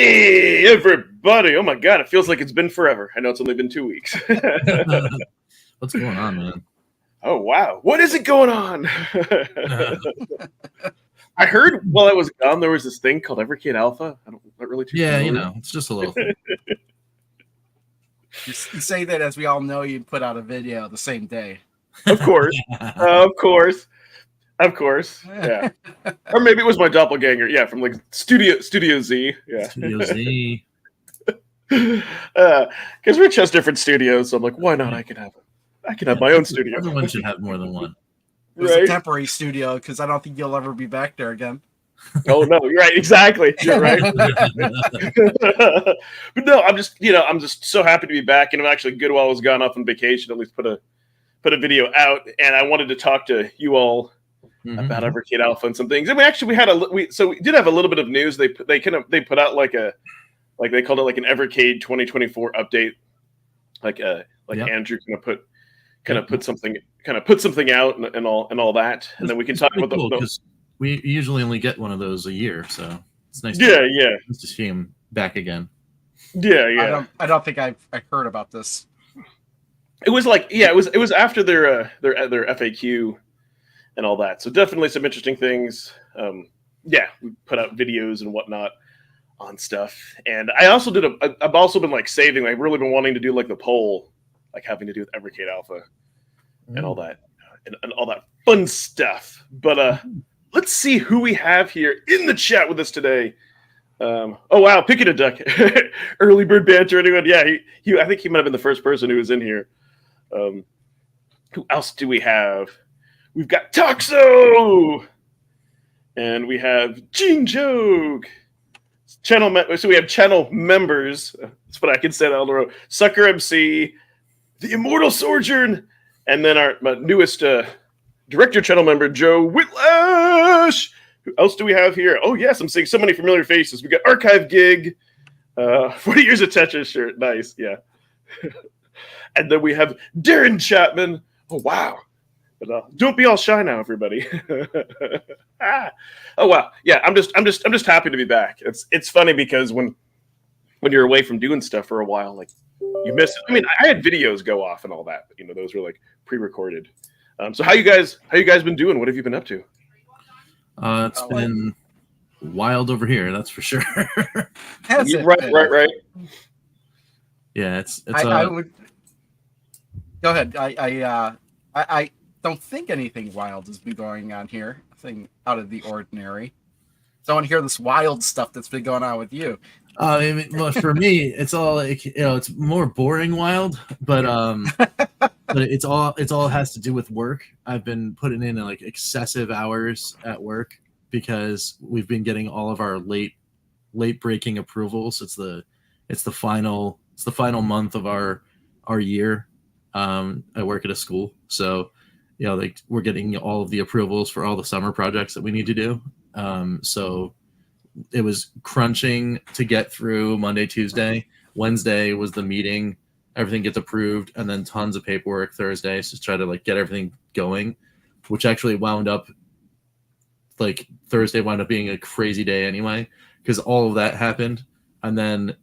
Hey, everybody! Oh my god, it feels like it's been forever. I know it's only been 2 weeks. What's going on, man? Oh wow, what is it going on? I heard while I was gone there was this thing called Evercade Alpha. I'm not really too Yeah, familiar. it's just a little thing. You say that as we all know you put out a video the same day. Of course, of course, of course. Yeah, or maybe it was my doppelganger. Yeah, from like Studio Z. Yeah, Studio Z. Because Rich has different studios, so I'm like, why not? I can have my own studio. Everyone should have more than one. It was a temporary studio because I don't think you'll ever be back there again. Oh no, you're right. Exactly. You're right. But no, I'm just so happy to be back, and I'm actually good while I was gone off on vacation. At least put a video out, and I wanted to talk to you all about Evercade Alpha and some things. And we did have a little bit of news. They put out like they called it like an Evercade 2024 update. Andrew put something out and all that, and then we can talk about because we usually only get one of those a year, so it's nice. Nice to see him back again. Yeah. I don't think I heard about this. It was it was after their FAQ and all that. So definitely some interesting things. We put out videos and whatnot on stuff, and I also I've also been like saving. I've really been wanting to do like the poll, like having to do with Evercade Alpha and all that and all that fun stuff. But let's see who we have here in the chat with us today. Oh wow, picking a duck, early bird banter. Anyone? Yeah, I think he might have been the first person who was in here. Who else do we have? We've got Toxo, and we have Gene Joke. So we have channel members. That's what I can say on the road. Sucker MC, the Immortal Sojourn, and then our newest director channel member, Joe Whitlash. Who else do we have here? Oh yes, I'm seeing so many familiar faces. We got Archive Gig, 40 years of Tetris shirt. Nice, yeah. And then we have Darren Chapman. Oh wow! But don't be all shy now, everybody. Oh wow, yeah. I'm just happy to be back. It's funny because when you're away from doing stuff for a while, like you miss it. I mean, I had videos go off and all that, but those were like pre-recorded. So how you guys been doing? What have you been up to? It's been wild over here, that's for sure. Right. Yeah, it's. I would go ahead. I don't think anything wild has been going on here. Nothing out of the ordinary. So I want to hear this wild stuff that's been going on with you. Well, for me, it's all like it's more boring wild, but but it's all has to do with work. I've been putting in like excessive hours at work because we've been getting all of our late breaking approvals. It's the final month of our year. I work at a school, so we're getting all of the approvals for all the summer projects that we need to do. So it was crunching to get through Monday, Tuesday. Wednesday was the meeting. Everything gets approved, and then tons of paperwork Thursday. So try to like get everything going, which actually wound up like Thursday wound up being a crazy day anyway, because all of that happened. And then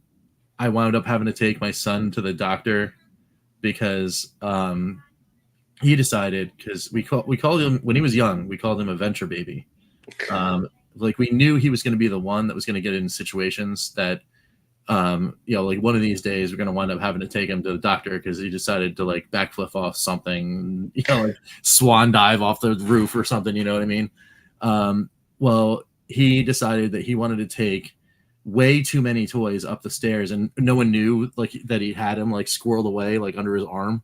I wound up having to take my son to the doctor because he decided, because we called him when he was young, we called him a venture baby. Like we knew he was going to be the one that was going to get in situations that like one of these days we're going to wind up having to take him to the doctor because he decided to like backflip off something, like swan dive off the roof or something, you know what I mean? Well, he decided that he wanted to take way too many toys up the stairs, and no one knew like that he had him like squirreled away like under his arm.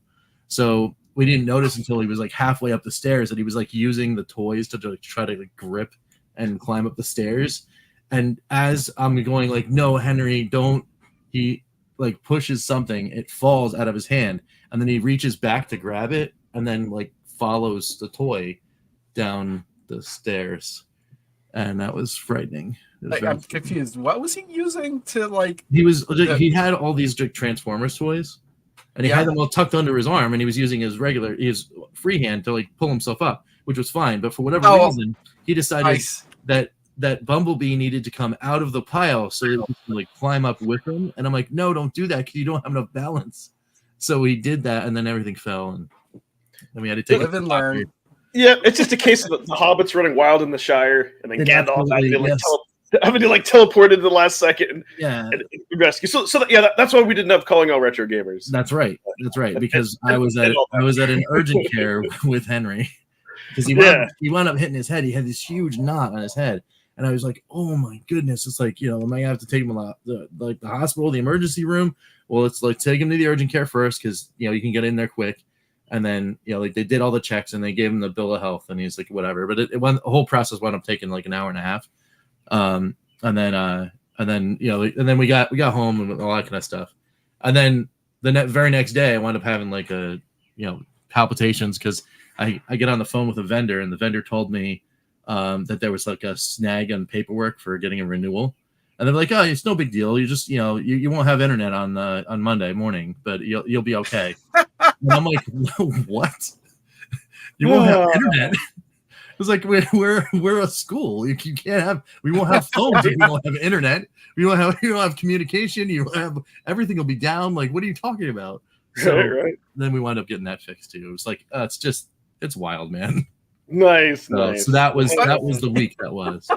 So we didn't notice until he was like halfway up the stairs that he was like using the toys to like, try to like, grip and climb up the stairs. And as I'm going like, no, Henry, don't, he like pushes something, it falls out of his hand, and then he reaches back to grab it and then like follows the toy down the stairs. And that was frightening. I'm confused. What was he using to like? He had all these Transformers toys, and he had them all tucked under his arm, and he was using his free hand to like pull himself up, which was fine. But for whatever reason, he decided that that Bumblebee needed to come out of the pile so he could like climb up with him. And I'm like, no, don't do that because you don't have enough balance. So he did that, and then everything fell, and then we had to take Live and learn. Yeah, it's just a case of the hobbits running wild in the Shire, and then Gandalf having to like teleport into the last second and rescue. So that's why we didn't have calling all retro gamers. That's right, because I was at an urgent care with Henry because he wound up hitting his head. He had this huge knot on his head, and I was like, oh my goodness, it's like, am I gonna have to take him to the hospital, the emergency room? Well, it's like take him to the urgent care first because you can get in there quick. And then, like they did all the checks and they gave him the bill of health, and he's like, whatever. But the whole process wound up taking like an hour and a half. And then we got home and all that kind of stuff. And then the very next day, I wound up having like palpitations because I get on the phone with a vendor, and the vendor told me that there was like a snag on paperwork for getting a renewal. And they're like, oh, it's no big deal. You just, you won't have internet on Monday morning, but you'll be okay. And I'm like, what? You won't have internet? It was like we're a school. You can't have. We won't have phones if we don't have internet. You don't have communication. You don't have everything will be down. Like, what are you talking about? So right. Then we wound up getting that fixed too. It was like, it's wild, man. Nice. So that was the week that was.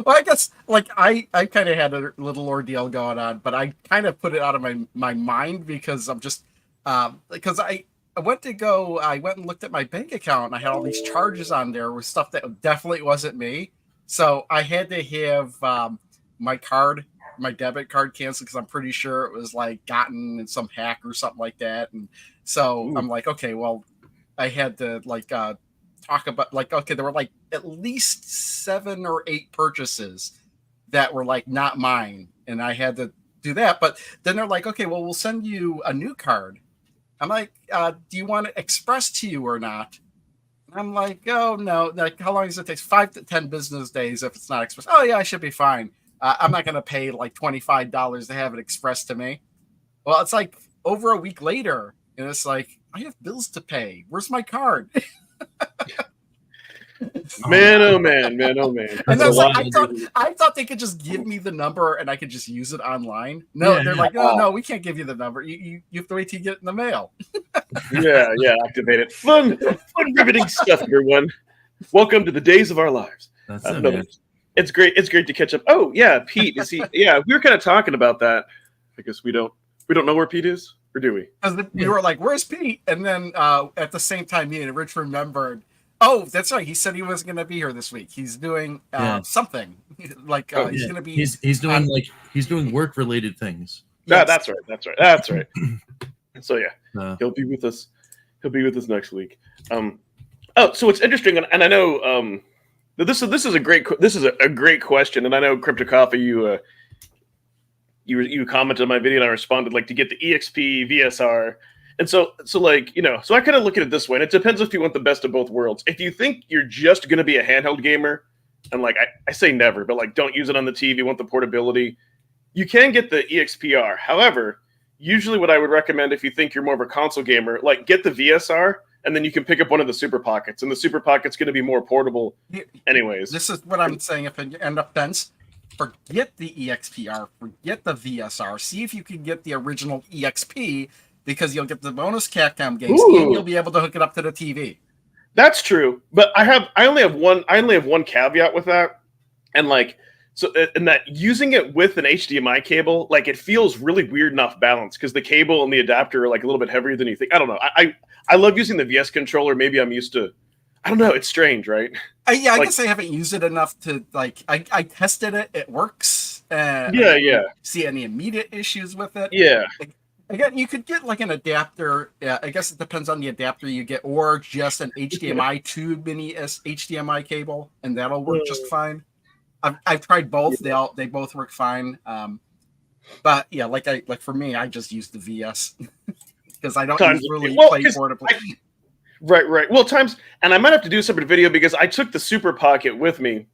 Well, I guess like I kind of had a little ordeal going on, but I kind of put it out of my mind because I'm just because I went and looked at my bank account and I had all these charges on there with stuff that definitely wasn't me. So I had to have my debit card canceled because I'm pretty sure it was like gotten in some hack or something like that. And so I'm like, okay, well, I had to like talk about like, okay, there were like at least 7 or 8 purchases that were like not mine, and I had to do that. But then they're like, okay, well, we'll send you a new card. I'm like, do you want it express to you or not? I'm like, oh no, like how long does it take? 5 to 10 business days if it's not express. Oh yeah, I should be fine. I'm not gonna pay like $25 to have it expressed to me. Well, it's like over a week later, and it's like, I have bills to pay. Where's my card? Man, oh man. And I was like, I thought they could just give me the number and I could just use it online. No, they're like, no, we can't give you the number. You have to wait till you get it in the mail. yeah, activate it. Fun, riveting stuff, everyone. Welcome to the days of our lives. That's it, man. It's great to catch up. Oh yeah, Pete. Is he? Yeah, we were kind of talking about that because we don't know where Pete is, or do we? Because we were like, "Where's Pete?" And then at the same time, me and Rich remembered. Oh, that's right. He said he was going to be here this week. He's doing something like he's going to be. He's doing work related things. Yes. That's right. So yeah, he'll be with us. He'll be with us next week. So it's interesting, and I know this is a great question, and I know Crypto Coffee, you commented on my video, and I responded like to get the EXP VSR. And so like, so I kind of look at it this way, and it depends if you want the best of both worlds. If you think you're just going to be a handheld gamer, and like, I say never, but like, don't use it on the TV, want the portability, you can get the EXPR. However, usually what I would recommend if you think you're more of a console gamer, like get the VSR, and then you can pick up one of the Super Pockets, and the Super Pocket's going to be more portable anyways. This is what I'm saying. If it end up fence, forget the EXPR, forget the VSR, see if you can get the original EXP, because you'll get the bonus Capcom games. Ooh. And you'll be able to hook it up to the TV. That's true, but I only have one caveat with that, and like, so in that using it with an HDMI cable, like it feels really weird and off balance because the cable and the adapter are like a little bit heavier than you think. I don't know. I love using the VS controller. Maybe I'm used to. I don't know. It's strange, right? I guess I haven't used it enough to like. I tested it. It works. Yeah. I didn't see any immediate issues with it. Yeah. Again, you could get like an adapter. Yeah, I guess it depends on the adapter you get, or just an HDMI 2 mini HDMI cable, and that'll work just fine. I've tried both. They both work fine. But yeah, like for me, I just use the VS because I don't really play portably. Right. Well, and I might have to do a separate video because I took the Super Pocket with me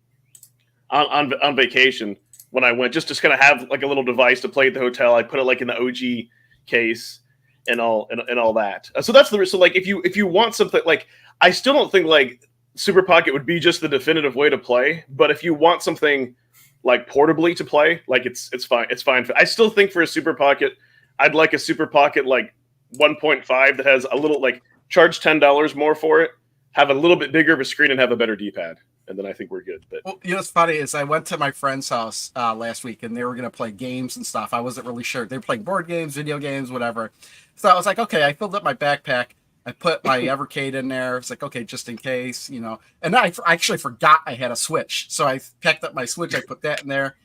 on vacation when I went, just to kind of have like a little device to play at the hotel. I put it like in the OG case and all that. So that's so like if you want something, like I still don't think like Super Pocket would be just the definitive way to play. But if you want something like portably to play, like it's fine. It's fine. I still think for a Super Pocket, I'd like a Super Pocket like 1.5 that has a little like charge $10 more for it, have a little bit bigger of a screen, and have a better D-pad. And then I think we're good. But Well, what's funny is I went to my friend's house last week, and they were going to play games and stuff. I wasn't really sure. They were playing board games, video games, whatever. So I was like, okay, I filled up my backpack. I put my Evercade in there. It's like, okay, just in case, And I actually forgot I had a Switch. So I packed up my Switch. I put that in there.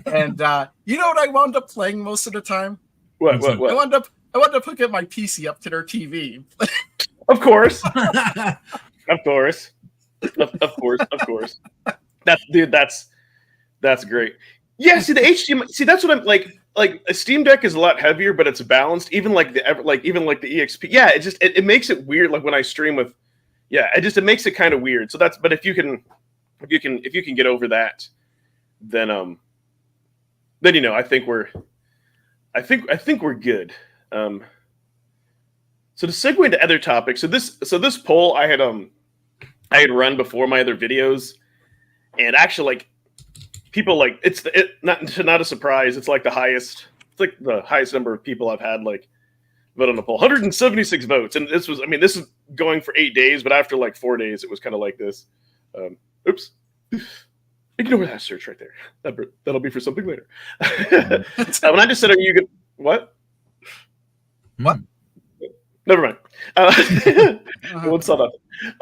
And you know what I wound up playing most of the time? What? I wound up hooking my PC up to their TV. Of course. Of course. Of course. That's great. Yeah, see the HDMI. See, that's what I'm like. Like a Steam Deck is a lot heavier, but it's balanced. Even like the EXP. Yeah, it makes it weird. Like when I stream with, it makes it kind of weird. So but if you can get over that, then I think we're good. So to segue into other topics, so this poll I had run before my other videos, and actually like people like it's not a surprise. It's like the highest number of people I've had like vote on the poll. 176 votes, and this is going for 8 days, but after like 4 days, it was kind of like this. Oops. Ignore that search right there. That'll be for something later. When I just said, "Are you good?" What? Never mind. What's up?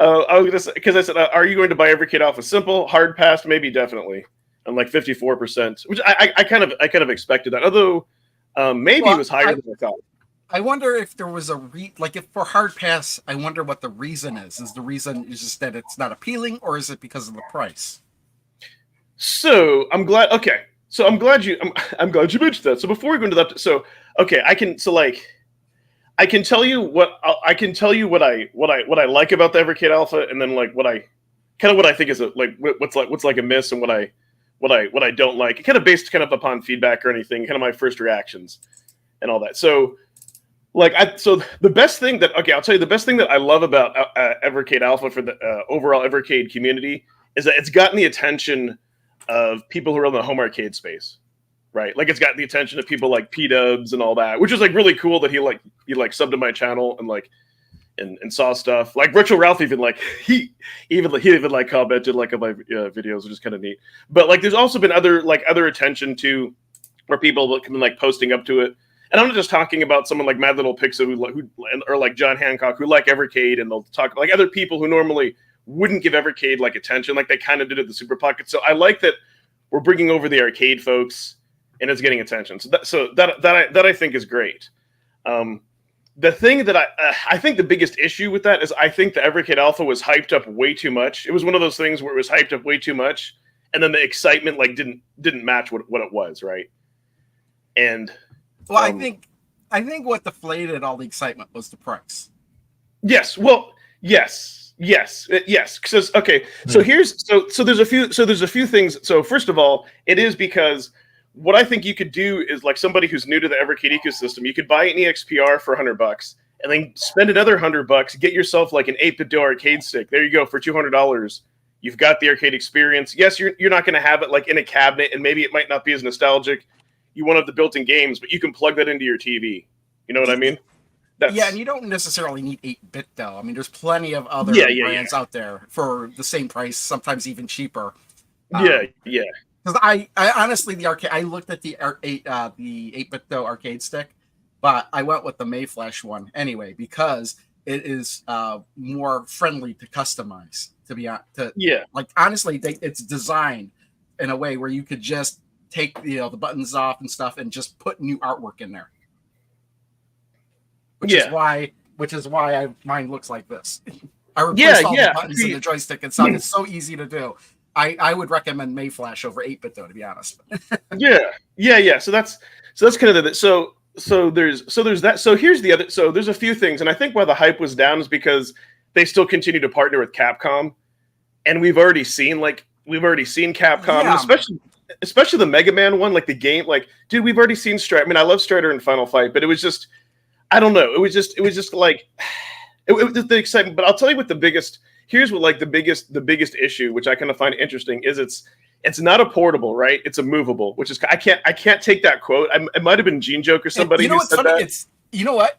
I was gonna say because I said, "Are you going to buy Evercade Alpha?" Simple, hard pass, maybe, definitely. I'm like 54%, which I kind of expected that. Although maybe it was higher than I thought. I wonder if there was if for hard pass, I wonder what the reason is. Is the reason just that it's not appealing, or is it because of the price? So I'm glad. Okay, so I'm glad you mentioned that. So before we go into that, so okay, I can tell you what I like about the Evercade Alpha, and then like what I think is what's like a miss, and what I don't like. Kind of based upon feedback or anything. Kind of my first reactions and all that. So the best thing that I'll tell you the best thing that I love about Evercade Alpha for the overall Evercade community is that it's gotten the attention of people who are in the home arcade space. Right, like it's gotten the attention of people like P-Dubs and all that, which is like really cool that he subbed to my channel and saw stuff. Like Virtual Ralph he even commented like on my videos, which is kind of neat. But like there's also been other attention to where people have been like posting up to it. And I'm not just talking about someone like Mad Little Pixel who or like John Hancock who like Evercade, and they'll talk like other people who normally wouldn't give Evercade like attention, like they kind of did at the Super Pocket. So I like that we're bringing over the arcade folks, and it's getting attention. So that I think is great. The thing that I think the biggest issue with that is I think the Evercade Alpha was hyped up way too much. It was one of those things where it was hyped up way too much, and then the excitement like didn't match what it was, right? And I think what deflated all the excitement was the price. Yes. Well, yes. Because okay, so there's a few things. So first of all, it is because what I think you could do is like somebody who's new to the Evercade ecosystem, you could buy an EXPR for $100 and then spend another $100, get yourself like an 8-bit arcade stick. There you go for $200. You've got the arcade experience. Yes, you're not going to have it like in a cabinet, and maybe it might not be as nostalgic. You won't have the built-in games, but you can plug that into your TV. You know what I mean? Yeah, and you don't necessarily need 8-bit though. I mean, there's plenty of other brands out there for the same price, sometimes even cheaper. Yeah. Because I honestly, the arcade, I looked at the 8-bit arcade stick, but I went with the Mayflash one anyway because it is more friendly to customize. To be honest, like honestly, it's designed in a way where you could just take the buttons off and stuff and just put new artwork in there. Which is why mine looks like this. I replaced all the buttons in the joystick and stuff. It's so easy to do. I would recommend Mayflash over 8-bit though, to be honest. Yeah. So that's kind of so there's that. So here's the other. So there's a few things, and I think why the hype was down is because they still continue to partner with Capcom, and we've already seen Capcom, especially the Mega Man one, like the game. Like, dude, we've already seen Strider. I mean, I love Strider and Final Fight, but it was just, I don't know. It was just like it was the excitement. But I'll tell you what the biggest. here's what like the biggest issue, which I kind of find interesting, is it's not a portable, right? It's a movable, which is I can't take that quote. It might have been Gene Joke or somebody you know who what's said funny? that. It's you know what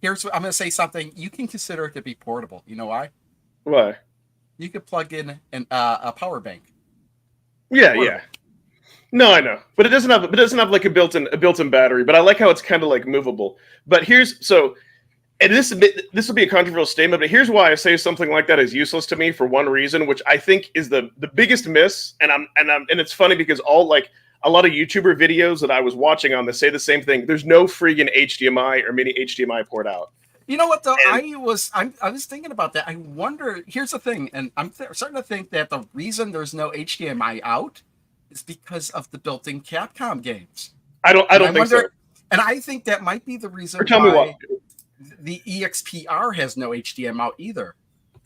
here's what I'm going to say something. You can consider it to be portable. You know why? Why? You could plug in a power bank. Yeah, Portable. yeah. No, I know, but it doesn't have like a built-in battery. But I like how it's kind of like movable. But and this will be a controversial statement, but here's why I say something like that is useless to me for one reason, which I think is the biggest miss. And it's funny because a lot of YouTuber videos that I was watching on this say the same thing. There's no freaking HDMI or mini HDMI port out. You know what though? I was thinking about that. I wonder. Here's the thing, and I'm starting to think that the reason there's no HDMI out is because of the built-in Capcom games. I don't think so. And I think that might be the reason Or tell me what. The EXPR has no HDMI out either.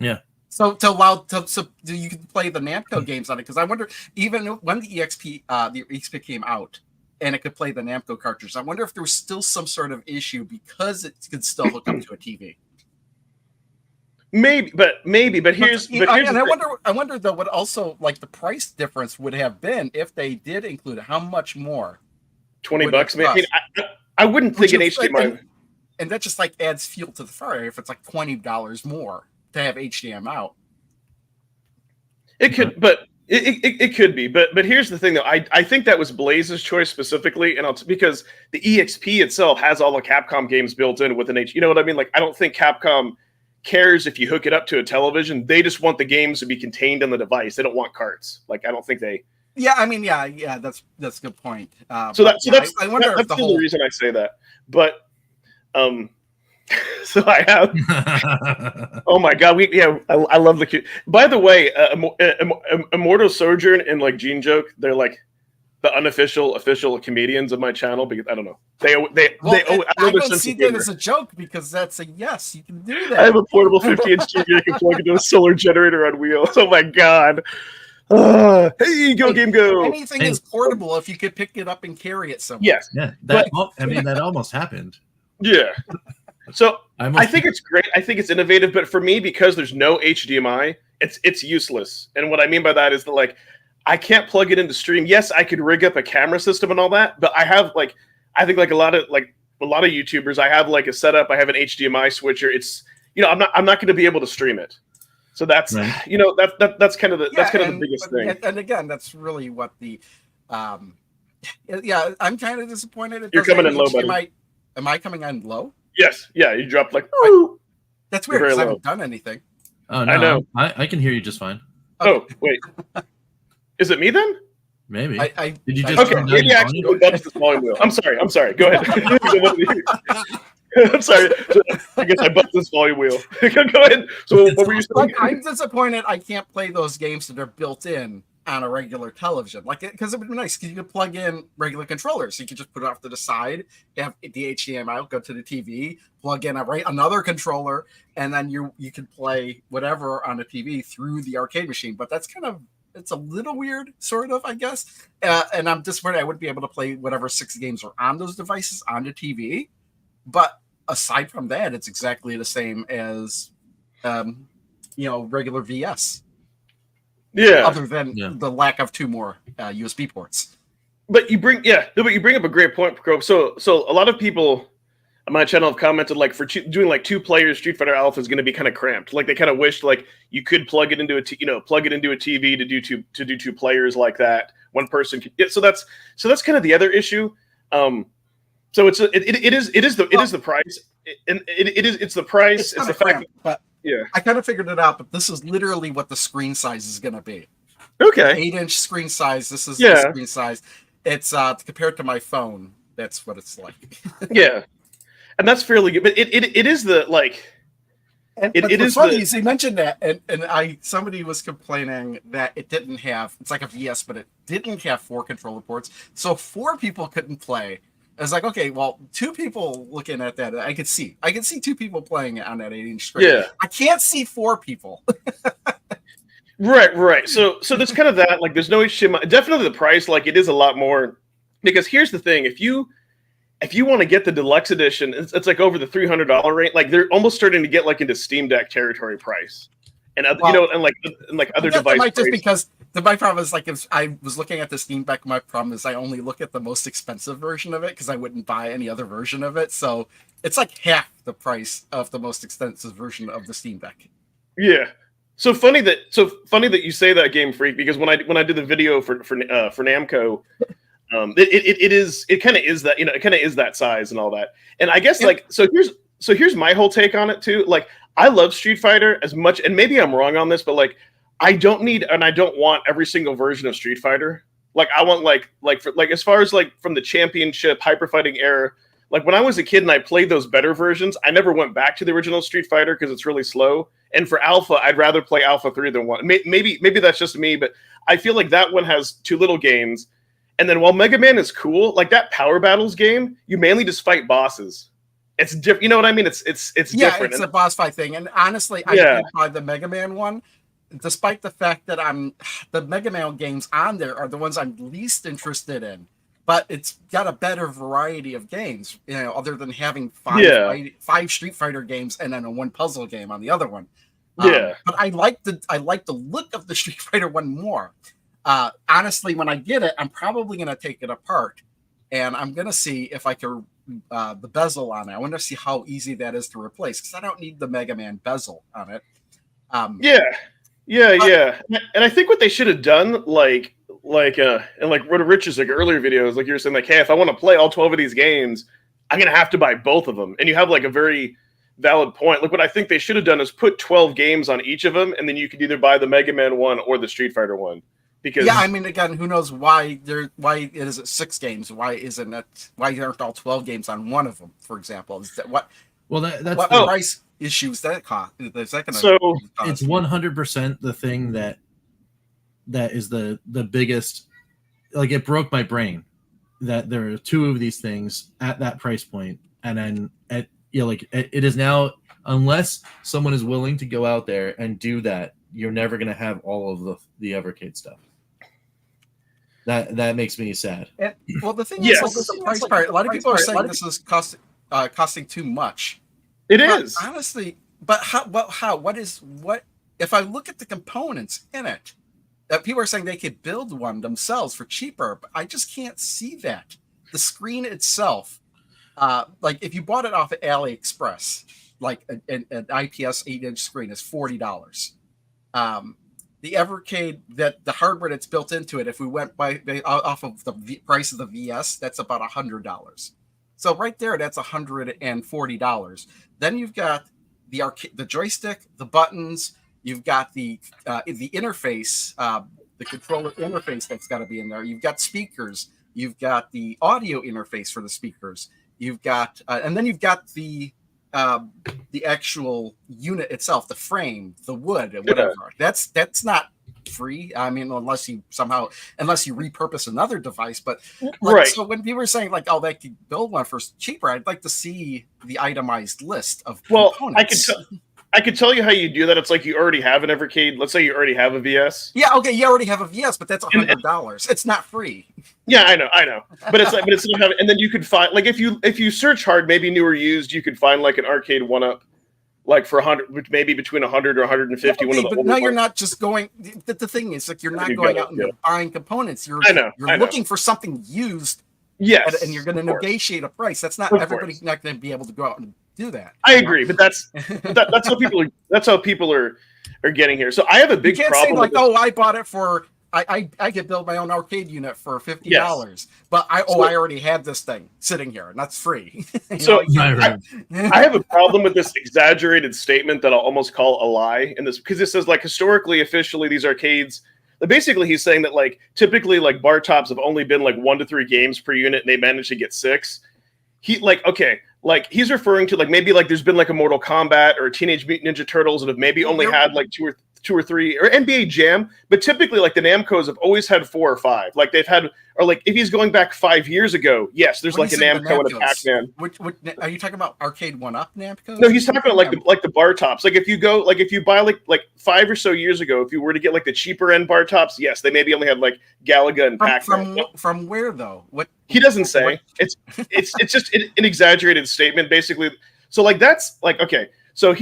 Yeah. So you can play the Namco games on it, because I wonder, even when the EXP came out and it could play the Namco cartridge, I wonder if there was still some sort of issue because it could still hook up to a TV. Maybe, but here's I wonder though what also like the price difference would have been if they did include it. How much more? $20. I wouldn't think an HDMI. And that just like adds fuel to the fire if it's like $20 more to have HDMI out. It could, but it could be. But here's the thing though. I think that was Blaze's choice specifically, and because the EXP itself has all the Capcom games built in with an H. You know what I mean? Like I don't think Capcom cares if you hook it up to a television. They just want the games to be contained on the device. They don't want carts. Like I don't think they. Yeah, I mean, yeah, that's a good point. I wonder if that's the reason I say that. But so I have. Oh my god, I love the. By the way, Immortal Sojourn and like Gene Joke, they're like the unofficial official comedians of my channel because I don't know. I don't see that as a joke because that's a yes, you can do that. I have a portable 50-inch TV I can plug into a solar generator on wheels. Oh my god. Hey, game go! Anything is portable if you could pick it up and carry it somewhere. Yes, yeah. That almost happened. Yeah. So I think it's great. I think it's innovative, but for me, because there's no HDMI, it's useless. And what I mean by that is that like I can't plug it into stream. Yes, I could rig up a camera system and all that, but I have I think a lot of YouTubers, I have like a setup. I have an HDMI switcher. It's I'm not going to be able to stream it. So that's right. That's kind of the biggest thing. And again, that's really what the I'm kind of disappointed. You're coming in low, buddy. Am I coming in low? Yes. Yeah, you dropped like. That's weird because I haven't done anything. Oh no, I know. I can hear you just fine. Okay. Oh wait, is it me then? Maybe. Did you just? Okay, maybe actually bump this volume wheel. I'm sorry. Go ahead. I'm sorry. I guess I bumped this volume wheel. Go ahead. So what were you saying? I'm disappointed I can't play those games that are built in on a regular television. Because it would be nice because you could plug in regular controllers. So you could just put it off to the side, have the HDMI out, go to the TV, plug in another controller, and then you can play whatever on the TV through the arcade machine. But that's it's a little weird, sort of, I guess. And I'm disappointed I wouldn't be able to play whatever 6 games are on those devices on the TV. But aside from that, it's exactly the same as, regular VS. Yeah. Other than the lack of 2 more USB ports. But you bring up a great point, Crow. So a lot of people on my channel have commented like for doing like 2 players, Street Fighter Alpha is going to be kind of cramped. Like they kind of wished like you could plug it into a TV to do 2 players like that. One person could. So that's kind of the other issue. So it is the price. It's the price. It's the fact. But yeah, I kind of figured it out. But this is literally what the screen size is going to be. Okay. 8-inch screen size. This is the screen size. It's compared to my phone. That's what it's like. Yeah, and that's fairly good. But it is the like. It is funny. You mentioned that, and somebody was complaining that it didn't have. It's like a VS, but it didn't have 4 controller ports, so 4 people couldn't play. I was like, okay, well, 2 people looking at that, I could see 2 people playing it on that 8-inch screen. Yeah, I can't see 4 people. Right. So there's kind of that. Like, there's no HDMI. Definitely the price. Like, it is a lot more. Because here's the thing: if you want to get the deluxe edition, it's like over the $300 rate. Like, they're almost starting to get like into Steam Deck territory price. and other, Well, and like other that device might just praise. because my problem is like if I was looking at the Steam Deck, my problem is I only look at the most expensive version of it because I wouldn't buy any other version of it. So it's like half the price of the most expensive version of the Steam Deck. Yeah. So funny that you say that, Game Freak, because when I did the video for Namco, it kind of is that, it kind of is that size and all that. And I guess here's my whole take on it too. Like, I love Street Fighter as much, and maybe I'm wrong on this, but like, I don't need and I don't want every single version of Street Fighter. Like, I want as far as like from the championship hyper fighting era. Like, when I was a kid and I played those better versions, I never went back to the original Street Fighter because it's really slow. And for Alpha, I'd rather play Alpha 3 than 1. Maybe that's just me, but I feel like that one has too little games. And then while Mega Man is cool, like that Power Battles game, you mainly just fight bosses. It's different. You know what I mean? It's different. It's a boss fight thing. And honestly, I did buy the Mega Man one, despite the fact that the Mega Man games on there are the ones I'm least interested in. But it's got a better variety of games, other than having five Street Fighter games and then one puzzle game on the other one. But I like the look of the Street Fighter one more. Honestly, when I get it, I'm probably going to take it apart, and I'm going to see if I can the bezel on it. I want to see how easy that is to replace, because I don't need the Mega Man bezel on it. Yeah. And I think what they should have done, like Roto Rich's like earlier videos, like you were saying, like, hey, if I want to play all 12 of these games, I'm gonna have to buy both of them. And you have like a very valid point. Like, what I think they should have done is put 12 games on each of them, and then you could either buy the Mega Man one or the Street Fighter one. Because I mean, again, who knows why it is 6 games? Why aren't all 12 games on one of them? For example, is that what? Well, that's what price issues that cost? Is that gonna it's 100% the thing that is the biggest. Like, it broke my brain that there are 2 of these things at that price point, and then it is now, unless someone is willing to go out there and do that, you're never going to have all of the Evercade stuff. That makes me sad. And, well, the thing is, the price part. A lot of people are saying this is costing too much. It is, honestly. But what if I look at the components in it? People are saying they could build one themselves for cheaper, but I just can't see that. The screen itself, like if you bought it off of AliExpress, like an IPS 8-inch screen is $40. The Evercade, that the hardware that's built into it, if we went off of the price of the VS, that's about $100. So right there, that's $140. Then you've got the joystick, the buttons. You've got the interface, the controller interface that's got to be in there. You've got speakers. You've got the audio interface for the speakers. You've got, and then you've got the actual unit itself, the frame, the wood, or whatever. That's not free. I mean, unless you repurpose another device. But so when people are saying like, oh, they could build one for cheaper, I'd like to see the itemized list of components. I could tell you how you do that. It's like you already have an Evercade. Let's say you already have a VS. Yeah, okay, you already have a VS, but that's $100. It's not free. Yeah, I know. But it's not having, and then you could find, like, if you search hard, maybe new or used, you could find like an arcade 1-up, like for 100, maybe between 100 or 150. Yeah, okay, but now you're not just going. The thing is, like, you're not going out and buying components. You're looking for something used. Yes, and you're going to negotiate a price. That's not everybody's not going to be able to go out and do that. I agree, but that's how people are getting here. So I have a big problem. Say like, oh, I bought it for I could build my own arcade unit for $50, but I already had this thing sitting here and that's free. I have a problem with this exaggerated statement that I'll almost call a lie in this, because it says like historically, officially, these arcades. Basically, he's saying that like typically like bar tops have only been like 1 to 3 games per unit, and they managed to get 6. He's referring to like maybe like there's been like a Mortal Kombat or a Teenage Mutant Ninja Turtles that have maybe only had like 2 or 3, or NBA Jam, but typically like the Namcos have always had 4 or 5. Like they've had, or like if he's going back 5 years ago, yes, there's like a Namco and a Pac-Man. Are you talking about arcade 1-up Namcos? No, he's talking about like the bar tops. Like if you buy like 5 or so years ago, if you were to get like the cheaper end bar tops, yes, they maybe only had like Galaga and Pac-Man. From where though? What he doesn't say. It's just an exaggerated statement, basically. So like that's like, okay. So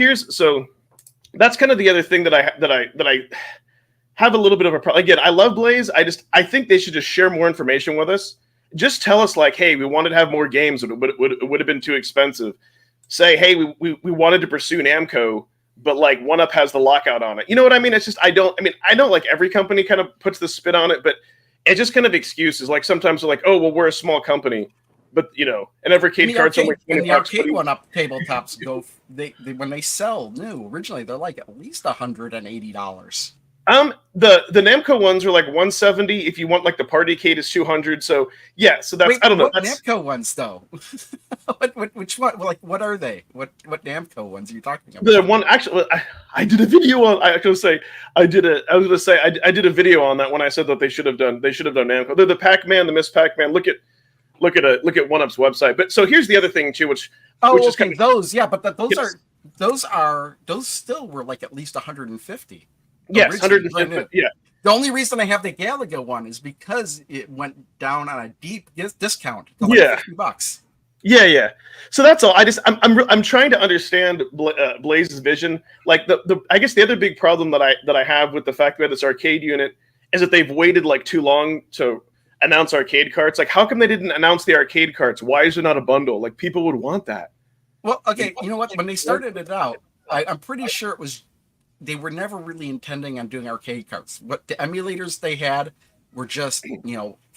that's kind of the other thing that I have a little bit of a problem. Again, I love Blaze. I think they should just share more information with us. Just tell us like, hey, we wanted to have more games, but it would have been too expensive. Say, hey, we wanted to pursue Namco, but like OneUp has the lockout on it. You know what I mean? It's just I know like every company kind of puts the spin on it, but it's just kind of excuses. Like sometimes they're like, oh well, we're a small company, but you know, an Evercade card's only and the arcade OneUp tabletops go they when they sell new originally they're like at least $180. The Namco ones are like 170. If you want like the Partycade is 200. So yeah, so that's I don't know. What Namco ones though? Which one? Like what are they? What Namco ones are you talking about? The one actually, I did a video on. I was gonna say I did a video on that when I said that they should have done Namco. They're the Pac-Man, the Miss Pac-Man. Look at OneUp's website. But so here's the other thing too, which is kind of, those but those still were like at least 150. Yes, 150. Yeah. The only reason I have the Galaga one is because it went down on a deep discount to like $50. Yeah. So that's all. I'm trying to understand Blaze's vision. Like I guess the other big problem that I have with the fact that this arcade unit is that they've waited like too long to announce arcade carts. Like, how come they didn't announce the arcade carts? Why is there not a bundle? Like, people would want that. Well, okay, you know what? When they started it out, I'm pretty sure it was. They were never really intending on doing arcade carts. What the emulators they had were just,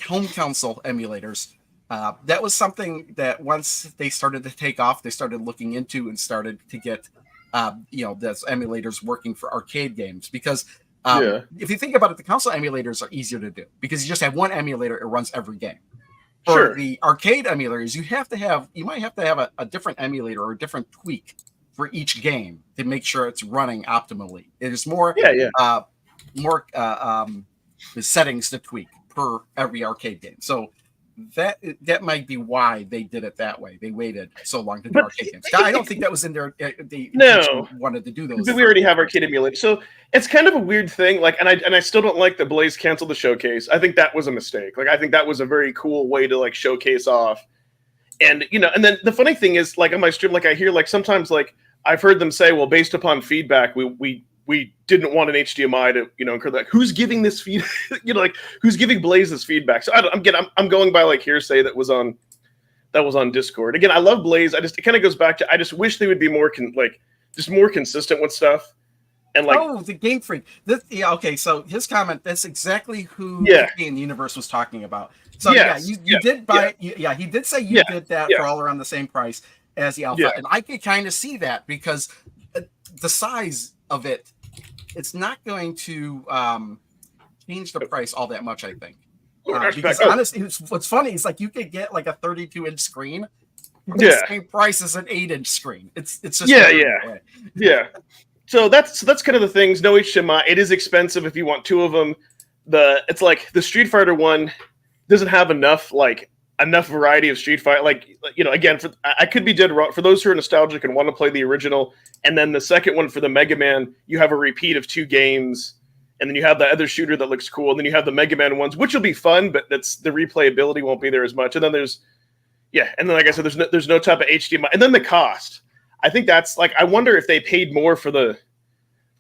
home console emulators. That was something that once they started to take off, they started looking into and started to get, those emulators working for arcade games. Because if you think about it, the console emulators are easier to do because you just have one emulator, it runs every game. For the arcade emulators, you might have to have a different emulator or a different tweak for each game to make sure it's running optimally. It is more settings to tweak per every arcade game. So that might be why they did it that way. They waited so long to do arcade games. I don't think that was in their. They wanted to do those. We already have arcade emulators, so it's kind of a weird thing. Like, and I still don't like that Blaze canceled the showcase. I think that was a mistake. Like, I think that was a very cool way to like showcase off. And and then the funny thing is, like on my stream, like I hear like sometimes like I've heard them say, well, based upon feedback, we didn't want an HDMI to, incur that. Who's giving this feed? Like who's giving Blaze this feedback? So I'm going by like hearsay that was on Discord. Again, I love Blaze. It kind of goes back to I just wish they would be more more consistent with stuff. And like the Game Freak. Okay. So his comment. That's exactly who in the universe was talking about. So you did buy. Yeah, he did say you did that for all around the same price as the Alpha, and I could kind of see that because the size of it's not going to change the price all that much, I think. Because honestly, what's funny is like you could get like a 32-inch screen, the same price as an 8-inch screen. It's just yeah. So that's kind of the things. No HDMI. It is expensive if you want two of them. It's like the Street Fighter one doesn't have enough variety of Street Fighter. Like, again, I could be dead wrong. For those who are nostalgic and want to play the original, and then the second one for the Mega Man, you have a repeat of 2 games, and then you have the other shooter that looks cool, and then you have the Mega Man ones, which will be fun, but the replayability won't be there as much. And then like I said, there's no type of HDMI, and then the cost. I think that's like I wonder if they paid more for the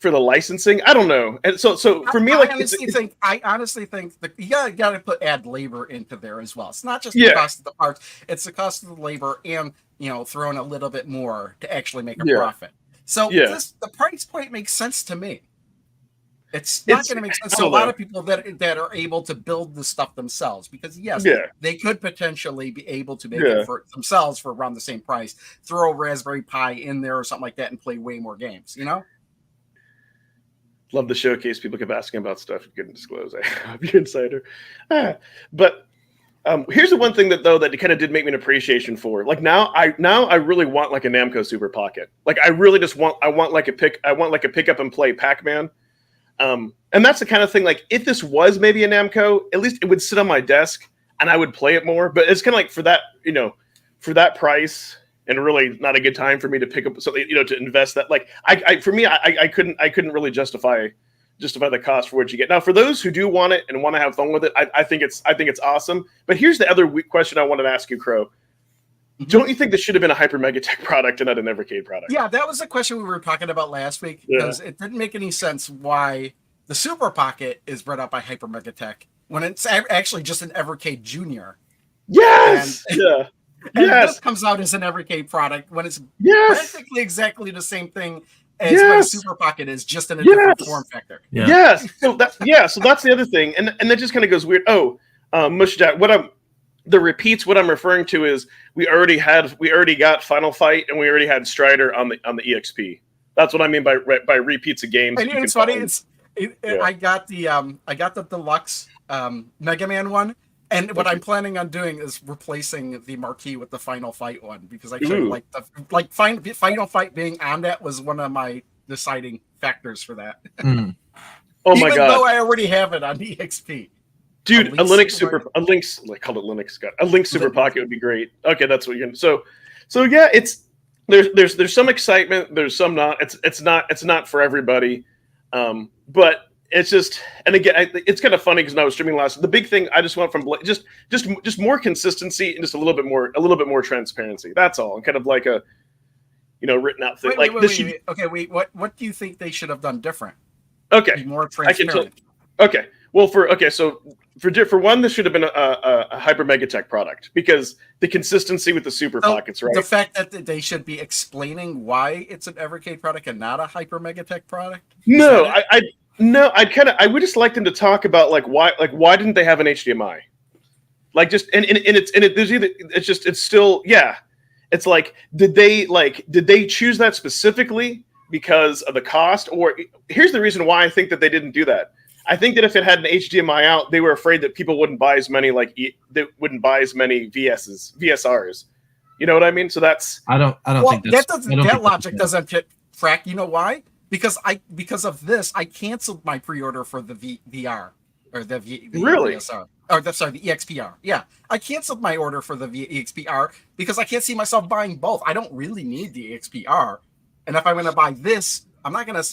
licensing. I don't know. And so for me, I honestly think that you gotta add labor into there as well. It's not just the cost of the parts; it's the cost of the labor and throwing a little bit more to actually make a profit. So the price point makes sense to me. It's not going to make sense to a lot of people that are able to build the stuff themselves because they could potentially be able to make it for themselves for around the same price. Throw a Raspberry Pi in there or something like that and play way more games. Love the showcase. People keep asking about stuff you couldn't disclose. I have your insider. But here's the one thing that kind of did make me an appreciation for. Like now I really want like a Namco Super Pocket. Like I really just want like a pick up and play Pac-Man. And that's the kind of thing, like, if this was maybe a Namco, at least it would sit on my desk and I would play it more. But it's kind of like for that price and really not a good time for me to pick up something, to invest that. Like, I couldn't really justify the cost for what you get. Now, for those who do want it and want to have fun with it, I think it's awesome. But here's the other question I wanted to ask you, Crow. Don't you think this should have been a Hyper Megatech product and not an Evercade product? Yeah, that was the question we were talking about last week, because it didn't make any sense why the Super Pocket is brought up by Hyper Megatech when it's actually just an Evercade Junior. Yes! And this comes out as an Evercade product when it's practically exactly the same thing as what a Super Pocket is, just in a different form factor. Yeah. Yes. So that's the other thing. And that just kind of goes weird. Mushjack, the repeats, what I'm referring to is we already got Final Fight and we already had Strider on the EXP. That's what I mean by repeats of games. And it's funny. I got the deluxe Mega Man one, and what I'm planning on doing is replacing the marquee with the Final Fight one, because I actually Final Fight being on that was one of my deciding factors for that. Oh my god! Even though I already have it on EXP. Dude, a Link Super Pocket would be great. Okay, that's what you're gonna. So yeah, there's some excitement, there's some not. It's not for everybody, but it's just, and again, it's kind of funny because when I was streaming last, the big thing I just want from just more consistency and just a little bit more transparency. That's all, and kind of like a written out thing. Wait. Okay, what do you think they should have done different? Okay, be more transparent. Okay. Well, for one, this should have been a Hyper Megatech product, because the consistency with the Super Pockets, right? The fact that they should be explaining why it's an Evercade product and not a Hyper Megatech product. I would just like them to talk about why didn't they have an HDMI? It's like, did they choose that specifically because of the cost, or here's the reason why I think that they didn't do that. I think that if it had an HDMI out, they were afraid that people wouldn't buy as many VSRs. You know what I mean? So that's I don't think that logic doesn't fit, Frack. You know why? Because of this, I canceled my pre-order for the VR or the VSR. Or the EXPR. Yeah, I canceled my order for the EXPR because I can't see myself buying both. I don't really need the EXPR, and if I'm going to buy this, I'm not going to,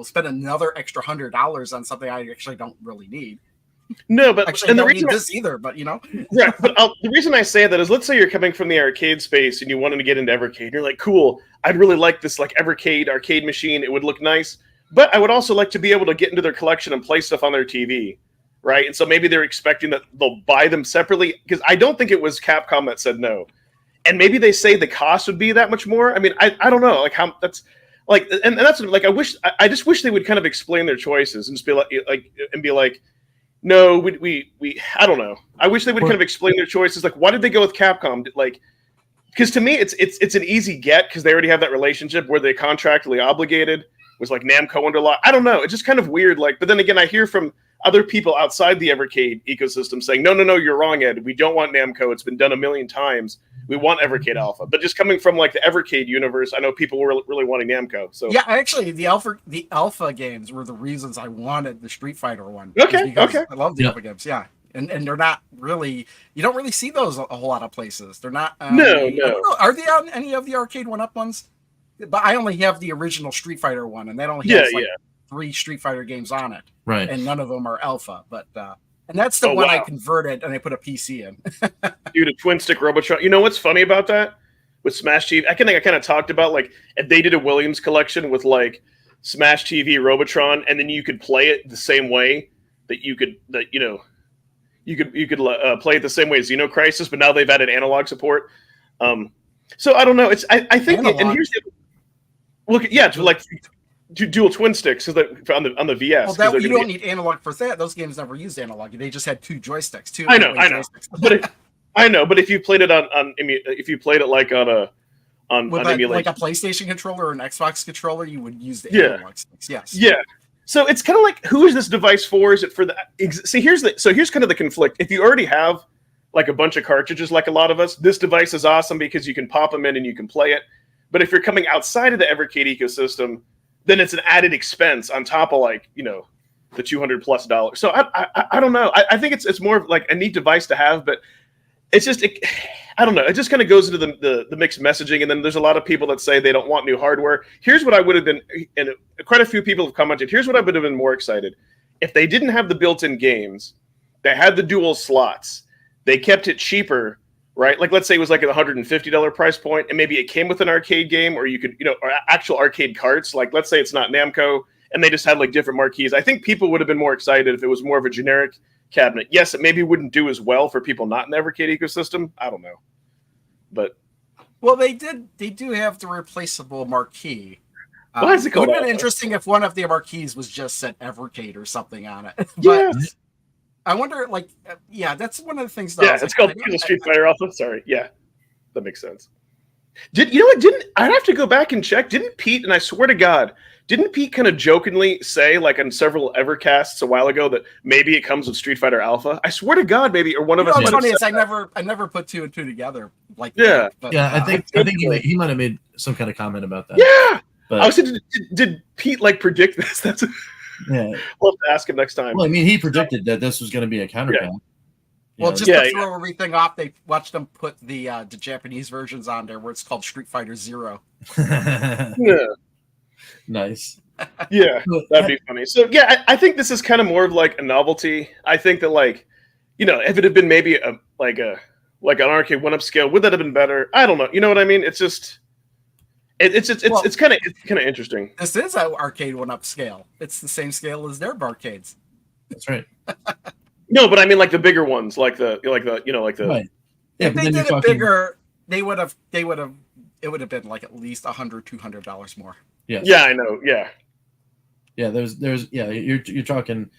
spend another extra $100 on something I actually don't really need. No, but actually, and I don't need this either. But yeah. But the reason I say that is, let's say you're coming from the arcade space and you wanted to get into Evercade. You're like, cool, I'd really like this Evercade arcade machine. It would look nice, but I would also like to be able to get into their collection and play stuff on their TV, right? And so maybe they're expecting that they'll buy them separately, because I don't think it was Capcom that said no, and maybe they say the cost would be that much more. I mean, I don't know, how that's. And that's I just wish they would kind of explain their choices and just be like, no, we I don't know. I wish they would kind of explain their choices. Like, why did they go with Capcom? Because to me, it's an easy get, because they already have that relationship where they're contractually obligated with Namco under law. I don't know. It's just kind of weird. But then again, I hear from other people outside the Evercade ecosystem saying, no, you're wrong, Ed. We don't want Namco. It's been done a million times. We want Evercade Alpha. But just coming from the Evercade universe, I know people were really wanting Namco. So yeah, actually, the Alpha games were the reasons I wanted the Street Fighter one. Okay. I love the Alpha games. Yeah, and they're not really. You don't really see those a whole lot of places. They're not. No. Are they on any of the arcade 1-up ones? But I only have the original Street Fighter one, and that only has 3 Street Fighter games on it. Right. And none of them are Alpha, but. And that's the one I converted, and I put a PC in. Dude, a twin stick Robotron. You know what's funny about that with Smash TV? I kind of talked about if they did a Williams collection with Smash TV Robotron, and then you could play it the same way you could play it the same way as Xeno Crisis, but now they've added analog support. So I don't know. I think and here's dual twin sticks on the VS. Well, you don't need analog for that. Those games never used analog. They just had 2 joysticks. I know. But if you played it on on emulation, like a PlayStation controller or an Xbox controller, you would use the analog sticks. Yes. Yeah. So it's kind of like, who is this device for? Is it for the? See, here's kind of the conflict. If you already have a bunch of cartridges, like a lot of us, this device is awesome because you can pop them in and you can play it. But if you're coming outside of the Evercade ecosystem, then it's an added expense on top of the $200+. So I don't know. I think it's more of a neat device to have, but it's just I don't know. It just kind of goes into the mixed messaging, and then there's a lot of people that say they don't want new hardware. Here's what I would have been, and quite a few people have commented. Here's what I would have been more excited if they didn't have the built-in games. They had the dual slots. They kept it cheaper, right? Like, let's say it was like a $150 price point, and maybe it came with an arcade game, or you could, or actual arcade carts. Like, let's say it's not Namco, and they just had like different marquees. I think people would have been more excited if it was more of a generic cabinet. Yes, it maybe wouldn't do as well for people not in the Evercade ecosystem. I don't know, but well, they do have the replaceable marquee. Why is it It called would have been Alpha? interesting if one of the marquees was just said Evercade or something on it. But Yes. I wonder, like, yeah, that's one of the things. Though, Yeah, it's called Street Fighter Alpha. Sorry, yeah, that makes sense. I'd have to go back and check. Didn't Pete, and I swear to God, didn't Pete kind of jokingly say, like on several Evercasts a while ago, that maybe it comes with Street Fighter Alpha? I swear to God, maybe, or one of us. What's might have funny is said I never put two and two together. Like, Yeah. that, but, Yeah, I think he might have made some kind of comment about that. Yeah, But I was saying, did Pete like predict this? That's yeah. We'll have to ask him next time. Well, I mean, he predicted that this was going to be a counter Yeah. pack. well, just Yeah, to throw everything off, they watched them put the Japanese versions on there, where it's called Street Fighter Zero. yeah. Yeah, Nice. yeah, that'd be funny. So yeah, I think this is kind of more of like a novelty. I think that, like, if it had been maybe like an arcade 1-up scale, would that have been better? I don't know. You know what I mean? It's just it's kind of interesting. This is an arcade 1-up scale. It's the same scale as their barcades. That's right. No, but I mean like the bigger ones, like the Right. Yeah, If but they then you're did it talking bigger, it would have been like at least $100-$200 more. Yes. Yeah, I know. Yeah. Yeah, there's you're talking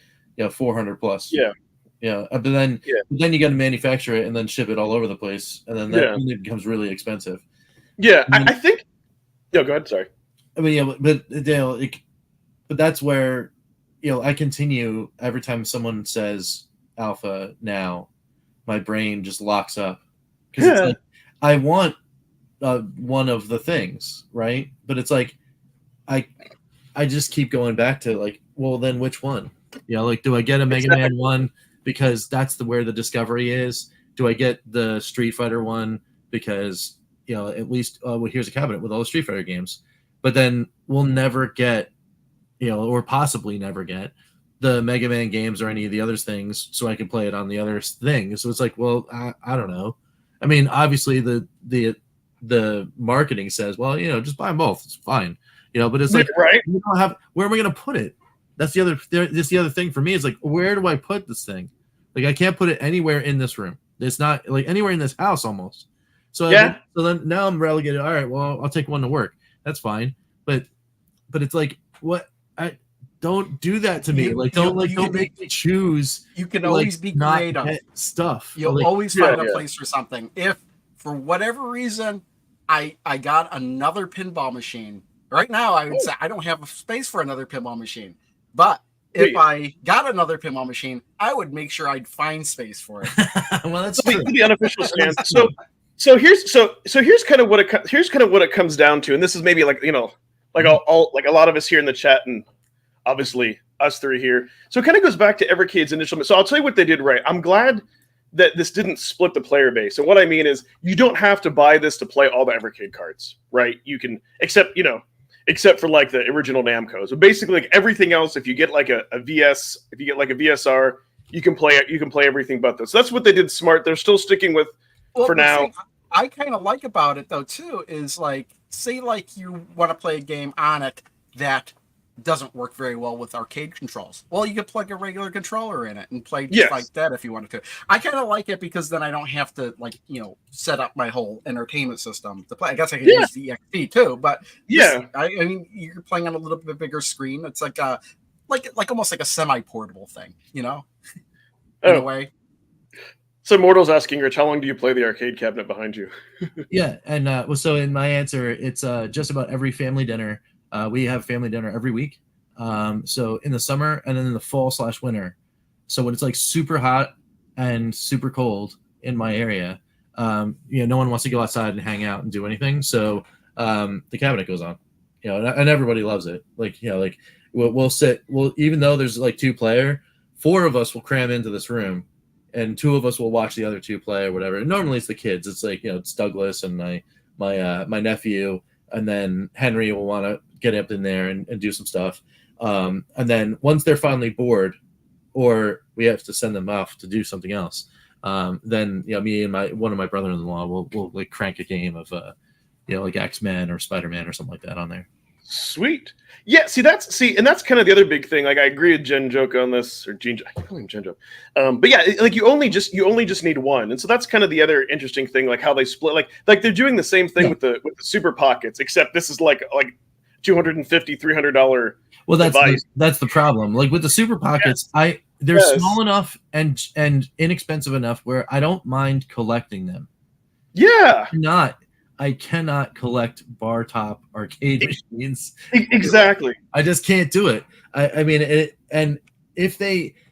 400 plus. Yeah. Yeah, but then you got to manufacture it and then ship it all over the place, and then it becomes really expensive. Yeah, I mean, I think. Yeah, go ahead. Sorry. I mean, yeah, but but that's where I continue every time someone says Alpha now, my brain just locks up because it's like I want one of the things, right? But it's like I just keep going back to like, well, then which one? Like, do I get a Mega Man one because that's where the discovery is? Do I get the Street Fighter one because at least here's a cabinet with all the Street Fighter games, but then we'll never get or possibly never get the Mega Man games or any of the other things, so I can play it on the other things. So it's like, well, I don't know. I mean, obviously the marketing says, well, just buy them both. It's fine. But it's like, right? We don't have, where am I going to put it? That's the other thing for me is like, where do I put this thing? Like, I can't put it anywhere in this room. It's not like anywhere in this house almost. So so then now I'm relegated. All right, well, I'll take one to work. That's fine. But it's like, what? Don't do that to me. Don't make me choose. You can always be creative. Stuff. You'll always find a place for something. If for whatever reason I got another pinball machine. Right now, I would say I don't have a space for another pinball machine. But if I got another pinball machine, I would make sure I'd find space for it. Well, that's true. The unofficial stance. So here's kind of what it comes down to, and this is maybe like like all like a lot of us here in the chat, and obviously us three here. So it kind of goes back to Evercade's initial. So I'll tell you what they did right. I'm glad that this didn't split the player base. And what I mean is, you don't have to buy this to play all the Evercade cards, right? You can, except for like the original Namco. So basically, like everything else, if you get like a VS, if you get like a VSR, you can play it. You can play everything but this. So that's what they did smart. They're still sticking with for now. Thing I kind of like about it though too is like, say like you want to play a game on it that doesn't work very well with arcade controls. Well, you could plug a regular controller in it and play just like that if you wanted to. I kind of like it because then I don't have to set up my whole entertainment system to play. I guess I can use the EXP too, but I mean, you're playing on a little bit bigger screen. It's like almost like a semi-portable thing, in a way. So Mortal's asking, Rich, how long do you play the arcade cabinet behind you? Yeah, and so in my answer, it's just about every family dinner. We have family dinner every week. So in the summer and then in the fall/winter. So when it's like super hot and super cold in my area, no one wants to go outside and hang out and do anything. So the cabinet goes on, and everybody loves it. We'll sit. Well, even though there's like 2-player, 4 of us will cram into this room, and 2 of us will watch the other 2 play or whatever. And normally it's the kids. It's like it's Douglas and my nephew, and then Henry will want to get up in there and do some stuff. And then once they're finally bored, or we have to send them off to do something else, then me and one of my brother-in-law will like crank a game of like X-Men or Spider-Man or something like that on there. Sweet. Yeah, and that's kind of the other big thing. Like I agree with Jen Joke on this, or Gene. I call him Jen Joke. But yeah, like you only just need one, and so that's kind of the other interesting thing, like how they split. Like they're doing the same thing with the Super Pockets, except this is like $250, $300. Well, that's the problem. Like with the Super Pockets, they're small enough and inexpensive enough where I don't mind collecting them. Yeah. I cannot collect bar top arcade machines. Exactly. I just can't do it. I mean,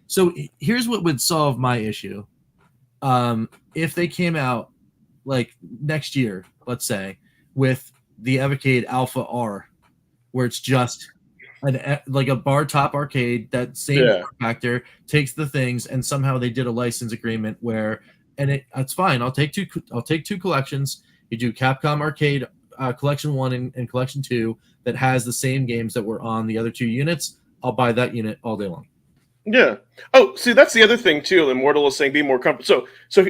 so here's what would solve my issue. If they came out like next year, let's say, with the Evercade Alpha R, where it's just like a bar top arcade, that same factor takes the things, and somehow they did a license agreement where, and it's fine. I'll take two collections. You do Capcom Arcade Collection 1 and Collection 2 that has the same games that were on the other two units. I'll buy that unit all day long. Yeah. Oh, see, that's the other thing too. Immortal is saying be more comfortable. So.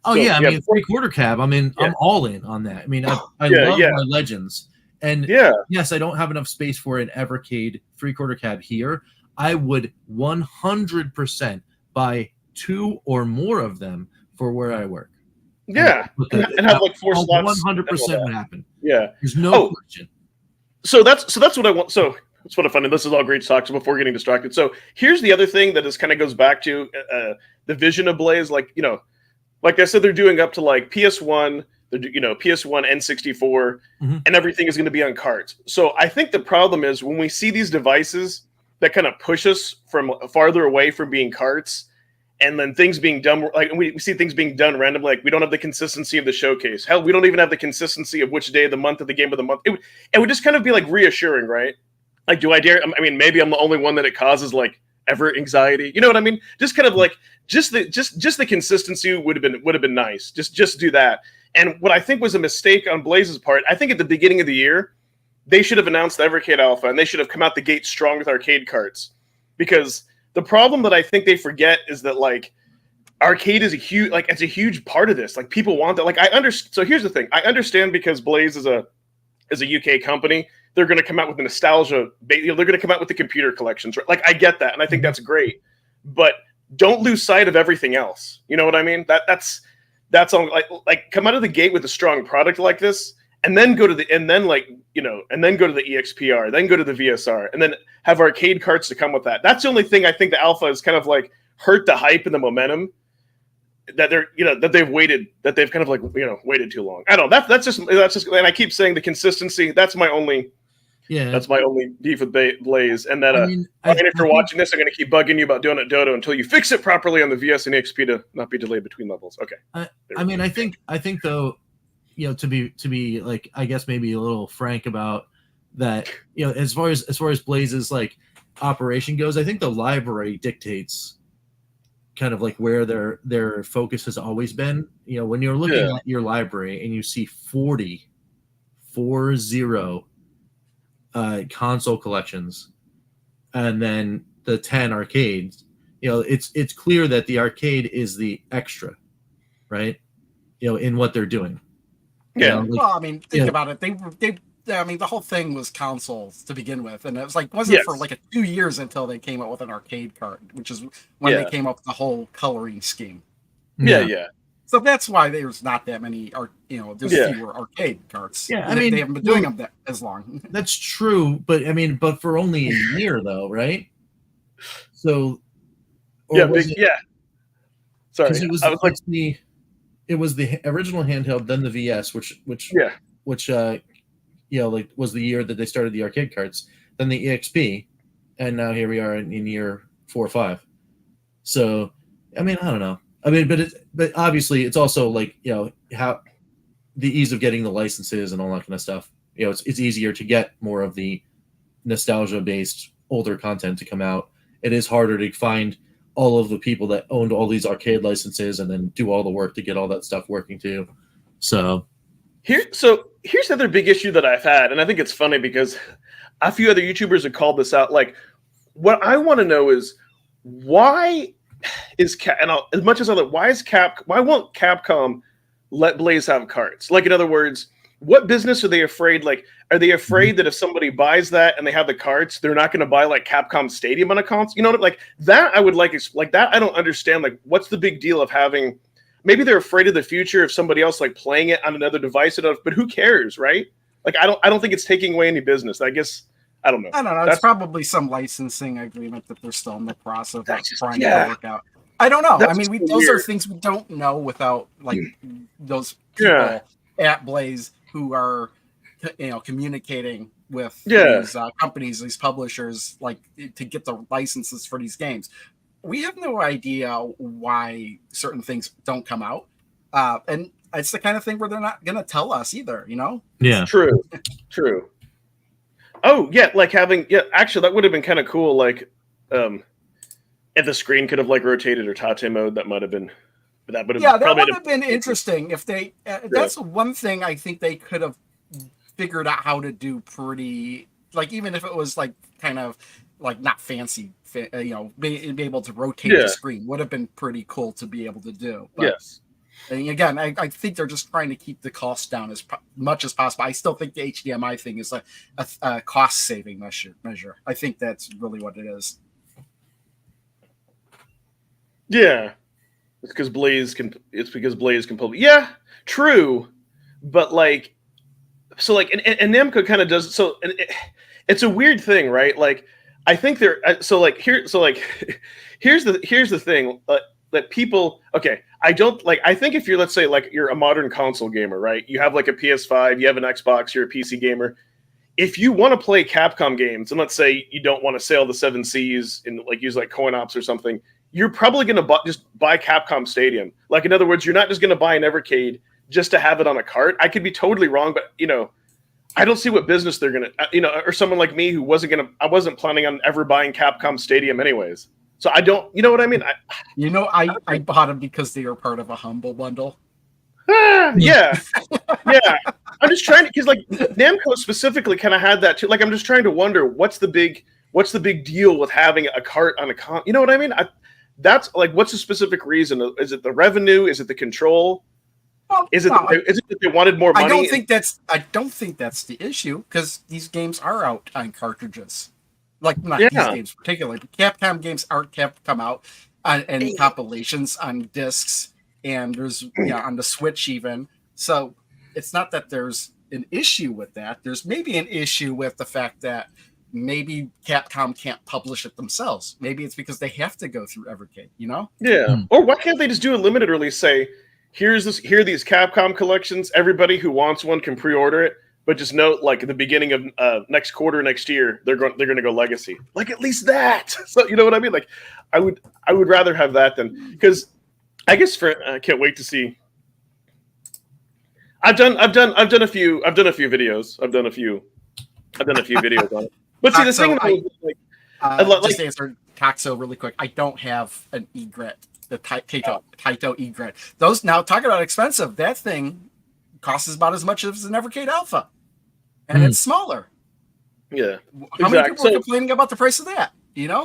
Oh yeah, I mean 3/4 cab. I mean, I'm all in on that. I mean, I love my Legends, and yes, I don't have enough space for an Evercade 3/4 cab here. I would 100% buy 2 or more of them for where I work. Yeah, and have like 4 slots. 100% would happen. Yeah, there's no question. So that's what I want. So that's what I find. This is all great talk. So before getting distracted, so here's the other thing that is kind of goes back to the vision of Blaze. Like like I said, they're doing up to like PS1, PS1, N64, and everything is going to be on carts. So I think the problem is when we see these devices that kind of push us from farther away from being carts. And then things being done, like we see things being done randomly. Like we don't have the consistency of the showcase. Hell, we don't even have the consistency of which day of the month of the game of the month. It would just kind of be like reassuring, right? Like, do I dare? I mean, maybe I'm the only one that it causes like ever anxiety. You know what I mean? Just kind of like just the consistency would have been nice. Just do that. And what I think was a mistake on Blaze's part, I think at the beginning of the year, they should have announced the Evercade Alpha and they should have come out the gate strong with arcade carts, because the problem that I think they forget is that like arcade is it's a huge part of this. Like people want that. Like I understand. So here's the thing. I understand because Blaze is a UK company. They're going to come out with the nostalgia. They're going to come out with the computer collections. Right? Like I get that, and I think that's great. But don't lose sight of everything else. You know what I mean? That's all. Like come out of the gate with a strong product like this, and then go to the EXPR, then go to the VSR, and then have arcade carts to come with that. That's the only thing I think the Alpha is kind of like hurt the hype and the momentum that they've kind of like waited too long. I don't know. That's just and I keep saying the consistency. That's my only beef with Blaze. And that if you're watching this, I'm going to keep bugging you about doing it Dodo until you fix it properly on the VS and EXP to not be delayed between levels. Okay. I think though, to be like, I guess maybe a little frank about that, as far as Blaze's like operation goes, I think the library dictates kind of like where their focus has always been. When you're looking at your library and you see 40 console collections and then the 10 arcades, it's clear that the arcade is the extra, right? In what they're doing. Yeah. Well, I mean, think about it. I mean, the whole thing was consoles to begin with, and it was like wasn't for like 2 years until they came out with an arcade card, which is when they came up with the whole coloring scheme. Yeah. So that's why there's not that many, there's fewer arcade carts. Yeah, I mean, they haven't been doing them that as long. That's true, but I mean, for only a year though, right? So, Sorry, it was the original handheld, then the VS, which was the year that they started the arcade carts, then the EXP, and now here we are in year 4 or 5. So, I mean, I don't know. I mean, but obviously it's also like, how the ease of getting the licenses and all that kind of stuff. It's easier to get more of the nostalgia based older content to come out. It is harder to find all of the people that owned all these arcade licenses and then do all the work to get all that stuff working too. So here's the other big issue that I've had, and I think it's funny because a few other YouTubers have called this out. Like, what I want to know is why as much as why won't Capcom let Blaze have carts? Like, in other words, what business are they afraid? Like, are they afraid that if somebody buys that and they have the carts, they're not going to buy like Capcom Stadium on a console? You know, like that I would like that. I don't understand. Like, what's the big deal of having? Maybe they're afraid of the future of somebody else like playing it on another device. But who cares, right? Like, I don't think it's taking away any business. I guess I don't know. I don't know. It's probably some licensing agreement that they're still in the process of trying to work out. I don't know. I mean, those are things we don't know without like those people at Blaze who are, communicating with these companies, these publishers, like to get the licenses for these games. We have no idea why certain things don't come out, and it's the kind of thing where they're not going to tell us either. Yeah, true. Oh yeah, like actually that would have been kind of cool. Like, if the screen could have like rotated or tate mode, that might have been. That would have been interesting if they. That's one thing I think they could have figured out how to do pretty. Like, even if it was like kind of like not fancy, be able to rotate the screen would have been pretty cool to be able to do. But, yes. And again, I think they're just trying to keep the cost down as much as possible. I still think the HDMI thing is a cost saving measure. I think that's really what it is. Yeah. It's because Blaze can publish. Yeah, true. But like, so like, and Namco kind of does so. And it's a weird thing, right? Like, I think here's the thing that people. Okay, I don't like. I think if you're, let's say, like you're a modern console gamer, right? You have like a PS5, you have an Xbox, you're a PC gamer. If you want to play Capcom games, and let's say you don't want to sail the seven seas and like use like coin ops or something, you're probably going to just buy Capcom Stadium. Like, in other words, you're not just going to buy an Evercade just to have it on a cart. I could be totally wrong, but I don't see what business they're going to, or someone like me who I wasn't planning on ever buying Capcom Stadium anyways. So I don't, you know what I mean? I bought them because they were part of a Humble Bundle. Yeah. I'm just trying to, because like Namco specifically kind of had that too. Like, I'm just trying to wonder what's the big deal with having a cart on a con. You know what I mean? That's like, what's the specific reason? Is it the revenue? Is it the control? Well, is it that they wanted more money? I don't think that's the issue, because these games are out on cartridges. Like, not these games particularly, but Capcom games come out and compilations on discs, and there's on the Switch even. So it's not that there's an issue with that. There's maybe an issue with the fact that maybe Capcom can't publish it themselves. Maybe it's because they have to go through Evercade, Yeah. Or why can't they just do a limited release? Say, here are these Capcom collections. Everybody who wants one can pre-order it, but just note, like, at the beginning of next quarter next year, they're going to go Legacy. Like, at least that. So, you know what I mean? Like, I would rather have that than, because I guess I can't wait to see. I've done a few videos. I've done a few videos on it. But see, the thing just answer Taxo really quick. I don't have an egret, the Taito egret. Those, now talking about expensive, that thing costs about as much as an Evercade Alpha, and it's smaller. Yeah. How many people are complaining about the price of that? Yeah.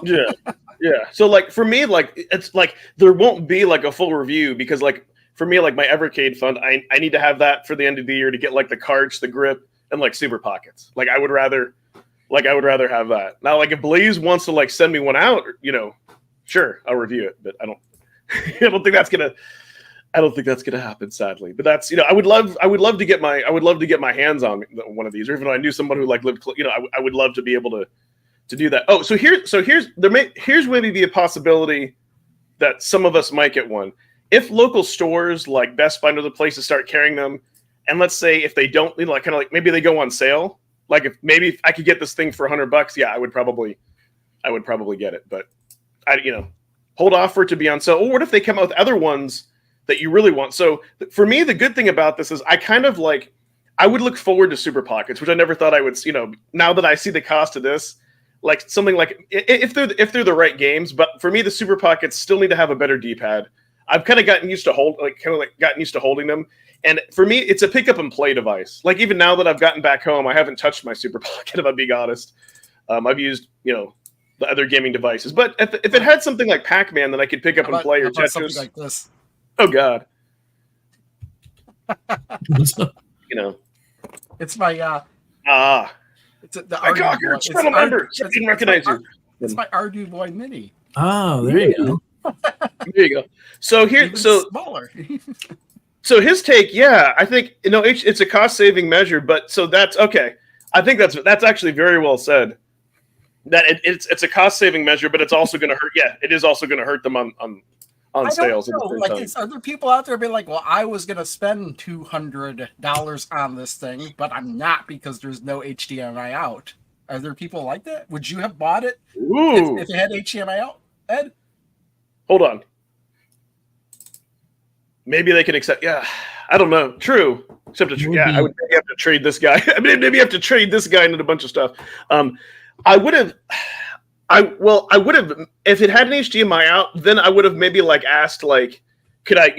So like for me, like it's like there won't be like a full review, because like for me, like my Evercade fund, I need to have that for the end of the year to get like the carts, the grip, and like Super Pockets. Like I would rather have that. Now, like if Blaze wants to like send me one out, sure, I'll review it, but I don't think that's gonna happen, sadly. But that's, I would love to get my hands on one of these, or even though I knew someone who like lived, I would love to be able to do that. Oh, so here's maybe a possibility that some of us might get one. If local stores like Best Buy and other places start carrying them, and let's say if they don't, like kind of like maybe they go on sale, like if I could get this thing for $100, yeah, I would probably get it. But hold off for it to be on sale. Or what if they come out with other ones that you really want? So for me, the good thing about this is I would look forward to Super Pockets, which I never thought I would. Now that I see the cost of this, like something like if they're the right games. But for me, the Super Pockets still need to have a better D-pad. I've kind of gotten used to holding them, and for me, it's a pick up and play device. Like even now that I've gotten back home, I haven't touched my Super Pocket, if I'm being honest. I've used the other gaming devices. But if it had something like Pac-Man that I could pick up and play, or how about something Tetris, like this? oh god, you know, It's my it's the I Ardu conquered. boy. Still remember. I didn't recognize you. It's my Ardu Boy Mini. Oh, there you go. There you go. So here, Even so smaller. so his take, yeah, I think it's a cost saving measure, but so that's okay. I think that's actually very well said. That it's a cost saving measure, but it's also going to hurt. Yeah, it is also going to hurt them on sales. I don't know. Like, are there people out there being like, "Well, I was going to spend $200 on this thing, but I'm not because there's no HDMI out." Are there people like that? Would you have bought it if it had HDMI out, Ed? Hold on. Maybe they can accept. Yeah, I don't know. True. Except I would maybe have to trade this guy. I mean, maybe have to trade this guy into a bunch of stuff. I would have. I would have, if it had an HDMI out, then I would have maybe like asked, like, could I,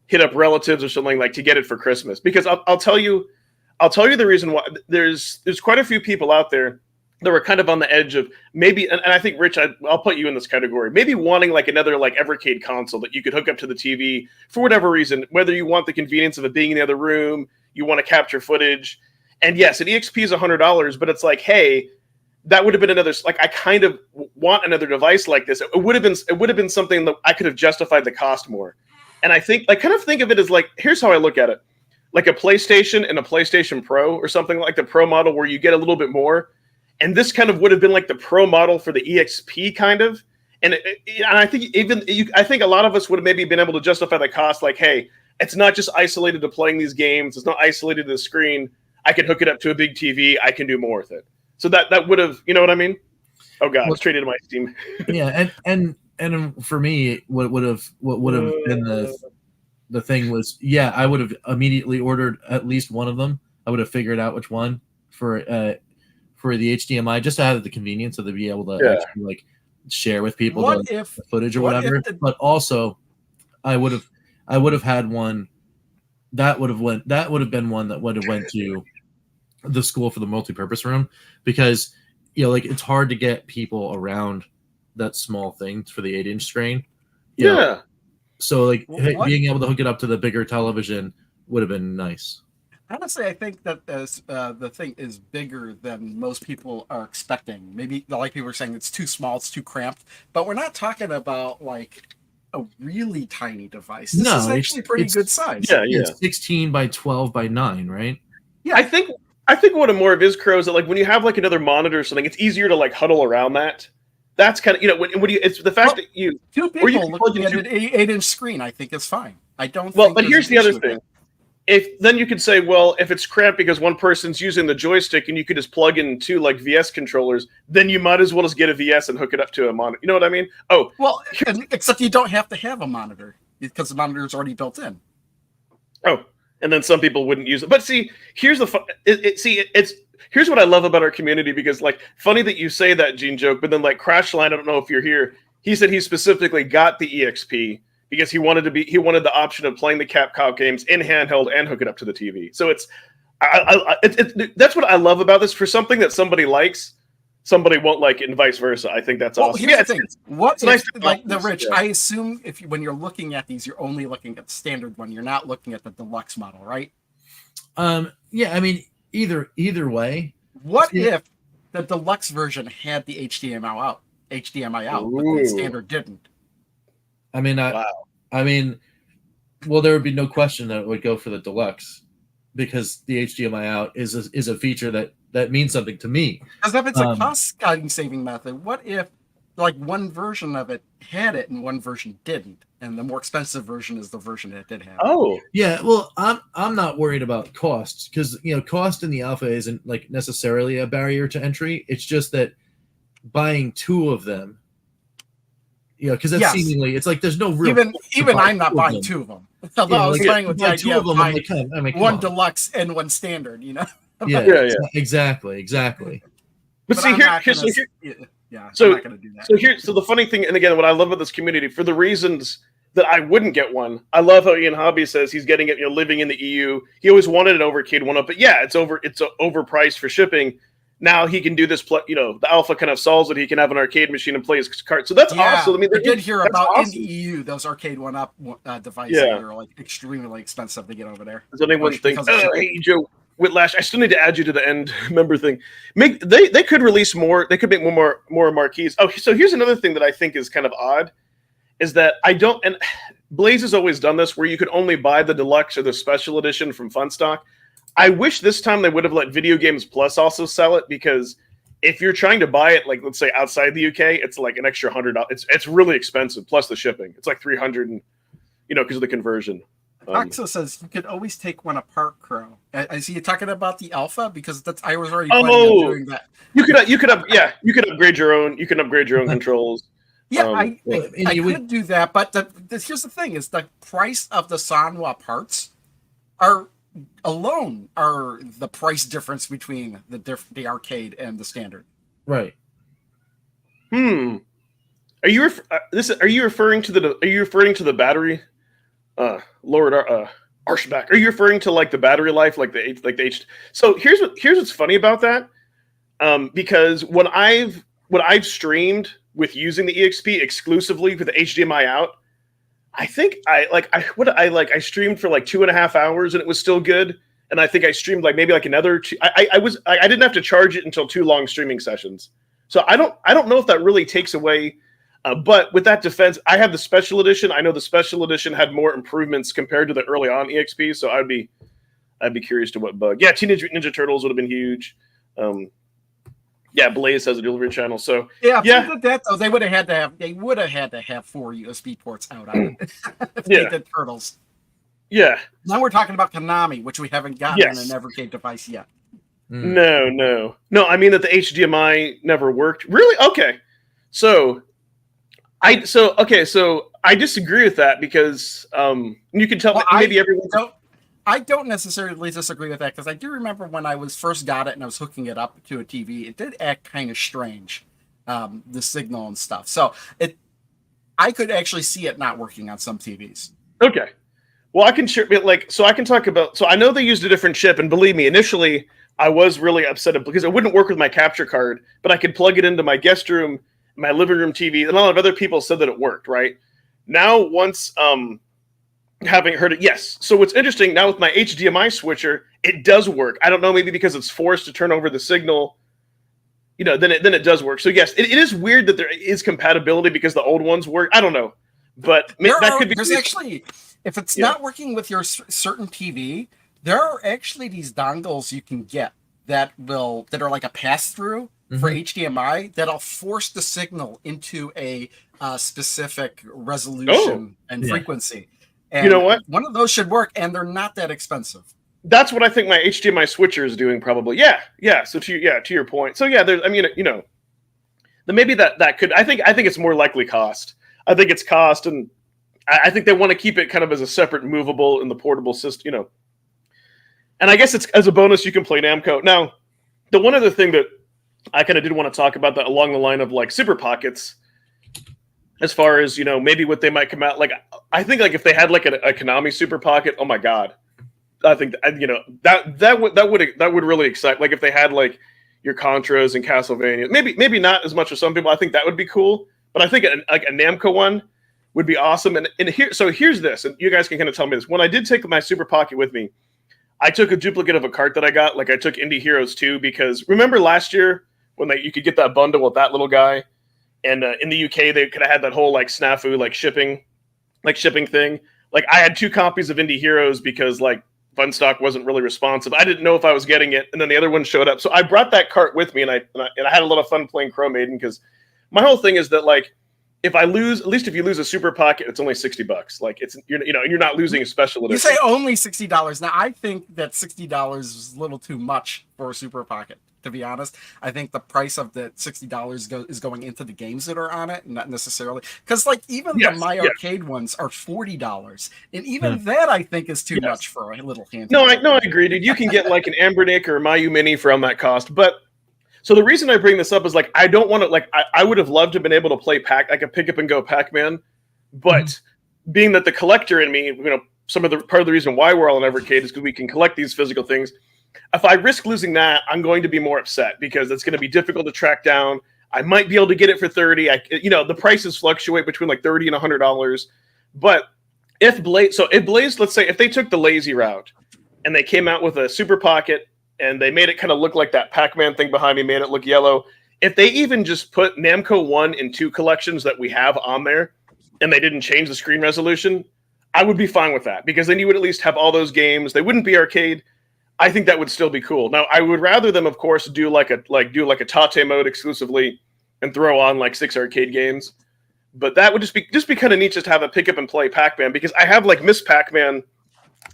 hit up relatives or something like to get it for Christmas? Because I'll tell you the reason why. There's quite a few people out there that were kind of on the edge of maybe, and I think Rich, I'll put you in this category, maybe wanting like another like Evercade console that you could hook up to the TV for whatever reason, whether you want the convenience of it being in the other room, you want to capture footage, and yes, an EXP is $100, but it's like, hey, that would have been another, like, I kind of want another device like this. It would have been something that I could have justified the cost more. And I think, like, kind of think of it as like, here's how I look at it. Like a PlayStation and a PlayStation Pro or something like the Pro model where you get a little bit more. And this kind of would have been like the Pro model for the EXP kind of. And I think I think a lot of us would have maybe been able to justify the cost. Like, hey, it's not just isolated to playing these games. It's not isolated to the screen. I can hook it up to a big TV. I can do more with it. So that would have, you know what I mean? Oh god, it's traded to my Steam. Yeah, and for me, what would have been the thing was, yeah, I would have immediately ordered at least one of them. I would have figured out which one for the HDMI, just to have the convenience of to be able to actually like share with people the footage or whatever. But also, I would have had one that would have been one that would have went to the school for the multi-purpose room, because like it's hard to get people around that small thing for the 8-inch screen. So like being able to hook it up to the bigger television would have been nice. Honestly, I think that the thing is bigger than most people are expecting. Maybe like people are saying it's too small, it's too cramped, but we're not talking about like a really tiny device. This is actually pretty good size. Yeah. It's 16 by 12 by 9, right? Yeah, I think what more of is, Crow, is that like when you have like another monitor or something, it's easier to like huddle around that. That's kind of when you, it's the fact that you two people looking at an 8-inch screen, I think is fine. I don't. Well, but here's the other thing. If then you could say, well, if it's cramped because one person's using the joystick and you could just plug in two like VS controllers, then you might as well just get a VS and hook it up to a monitor. You know what I mean? Oh, well, except you don't have to have a monitor because the monitor is already built in. Oh, and then some people wouldn't use it. But see, here's here's what I love about our community, because like, funny that you say that, Gene Joke, but then like Crashline, I don't know if you're here. He said he specifically got the EXP because he wanted the option of playing the Capcom games in handheld and hook it up to the TV. So that's what I love about this. For something that somebody likes, somebody won't like it, and vice versa. I think that's awesome. Here's the thing. It's nice like the Rich? Yeah. I assume when you're looking at these, you're only looking at the standard one. You're not looking at the deluxe model, right? Yeah. I mean, either way. What if the deluxe version had the HDMI out, but the standard didn't? I mean, well, there would be no question that it would go for the deluxe, because the HDMI out is a feature that means something to me. Because if it's a cost saving method, what if like one version of it had it and one version didn't, and the more expensive version is the version that did have it? Oh, yeah. Well, I'm not worried about costs, because cost in the alpha isn't like necessarily a barrier to entry. It's just that buying two of them. Because that's seemingly, it's like there's no real. Even I'm not buying two of them. Although I was playing with the idea of buying one deluxe and one standard. Yeah. Exactly. But see, I'm not going to do that. So the funny thing, and again, what I love about this community, for the reasons that I wouldn't get one, I love how Ian Hobby says he's getting it. Living in the EU, he always wanted an Evercade one up, but yeah, it's overpriced for shipping. now he can do this. The alpha kind of solves it. He can have an arcade machine and play his cart. So that's awesome. I mean, I did hear about awesome. in the EU those arcade 1-up devices are like extremely expensive to get over there. Does anyone think, hey Joe Whitlash, I still need to add you to the end member thing. They could release more. They could make more marquees. Oh, so here's another thing that I think is kind of odd, is that and Blaze has always done this where you could only buy the deluxe or the special edition from Funstock. I wish this time they would have let Video Games Plus also sell it, because if you're trying to buy it, like let's say outside the UK, it's like an extra $100. It's really expensive plus the shipping. It's like $300, and because of the conversion. Oxo says you could always take one apart, Crow. I see you talking about the alpha, because I was already planning on doing that. You could upgrade your own. You can upgrade your own controls. Yeah, I could do that, but here's the thing: is the price of the Sanwa parts are the price difference between the arcade and the standard. Right. Are you referring to the battery? Lord Arshback. Are you referring to like the battery life, like the H? So here's what's funny about that. Because when I've streamed with using the EXP exclusively with the HDMI out, I think I streamed for like 2.5 hours and it was still good. And I think I streamed like maybe like another two. I didn't have to charge it until 2 long streaming sessions. So I don't know if that really takes away. But with that defense, I have the special edition. I know the special edition had more improvements compared to the early on EXP. So I'd be curious to what bug. Yeah, Teenage Mutant Ninja Turtles would have been huge. Yeah, Blaze has a delivery channel. So if they did that though, they would have had to have 4 USB ports out on it if they did Turtles. Yeah. Now we're talking about Konami, which we haven't gotten on an Evercade device yet. No. I mean that the HDMI never worked. Really? Okay. So I disagree with that, because you can tell maybe everyone. I don't necessarily disagree with that, because I do remember when I first got it and I was hooking it up to a TV, it did act kind of strange, the signal and stuff. So I could actually see it not working on some TVs. Okay, well I can share so I can talk about. So I know they used a different chip, and believe me, initially I was really upset because it wouldn't work with my capture card, but I could plug it into my guest room, my living room TV, and a lot of other people said that it worked. Right now, once having heard it, yes. So what's interesting now with my HDMI switcher, it does work. I don't know, maybe because it's forced to turn over the signal, then it does work. So yes, it is weird that there is compatibility because the old ones work. I don't know, but that could be. There's actually, if it's not working with your certain TV, there are actually these dongles you can get that are like a pass through for HDMI that'll force the signal into a specific resolution and frequency. And you know what? One of those should work, and they're not that expensive. That's what I think my HDMI switcher is doing, probably. Yeah. So to your point. So yeah, then maybe that could. I think it's more likely cost. I think it's cost, and I think they want to keep it kind of as a separate, movable in the portable system. And I guess it's as a bonus you can play Namco. Now, the one other thing that I kind of did want to talk about that along the line of like Super Pockets. As far as maybe what they might come out like, I think like if they had like a Konami Super Pocket, oh my god, I think that would really excite. Like if they had like your Contras and Castlevania, maybe not as much as some people. I think that would be cool, but I think like a Namco one would be awesome. And here's this, and you guys can kind of tell me this. When I did take my Super Pocket with me, I took a duplicate of a cart that I got. Like I took Indie Heroes 2 because remember last year when you could get that bundle with that little guy. And in the UK, they could have had that whole like snafu, like shipping thing. Like I had 2 copies of Indie Heroes because like Funstock wasn't really responsive. I didn't know if I was getting it, and then the other one showed up. So I brought that cart with me, and I had a lot of fun playing Crow Maiden because my whole thing is that like if you lose a Super Pocket, it's only $60. Like you're not losing a special edition. You say only $60. Now I think that $60 is a little too much for a Super Pocket. To be honest, I think the price of the $60 is going into the games that are on it, not necessarily because like even the My Arcade ones are $40, and even that I think is too much for a little handheld. I agree, dude. You can get like an Ambernick or a Mayu Mini for on that cost, but so the reason I bring this up is like I don't want to like I would have loved to have been able to play like a pick up and go Pac-Man, but being that the collector in me, part of the reason why we're all in Evercade is because we can collect these physical things. if I risk losing that, I'm going to be more upset because it's going to be difficult to track down. I might be able to get it for 30. The prices fluctuate between like $30 and $100. But if Blaze, let's say if they took the lazy route and they came out with a Super Pocket and they made it kind of look like that Pac-Man thing behind me, made it look yellow. If they even just put Namco 1 and 2 collections that we have on there and they didn't change the screen resolution, I would be fine with that because then you would at least have all those games. They wouldn't be arcade. I think that would still be cool. Now, I would rather them, of course, do like a Tate mode exclusively and throw on like 6 arcade games. But that would just be kind of neat just to have a pick up and play Pac-Man because I have like Miss Pac-Man.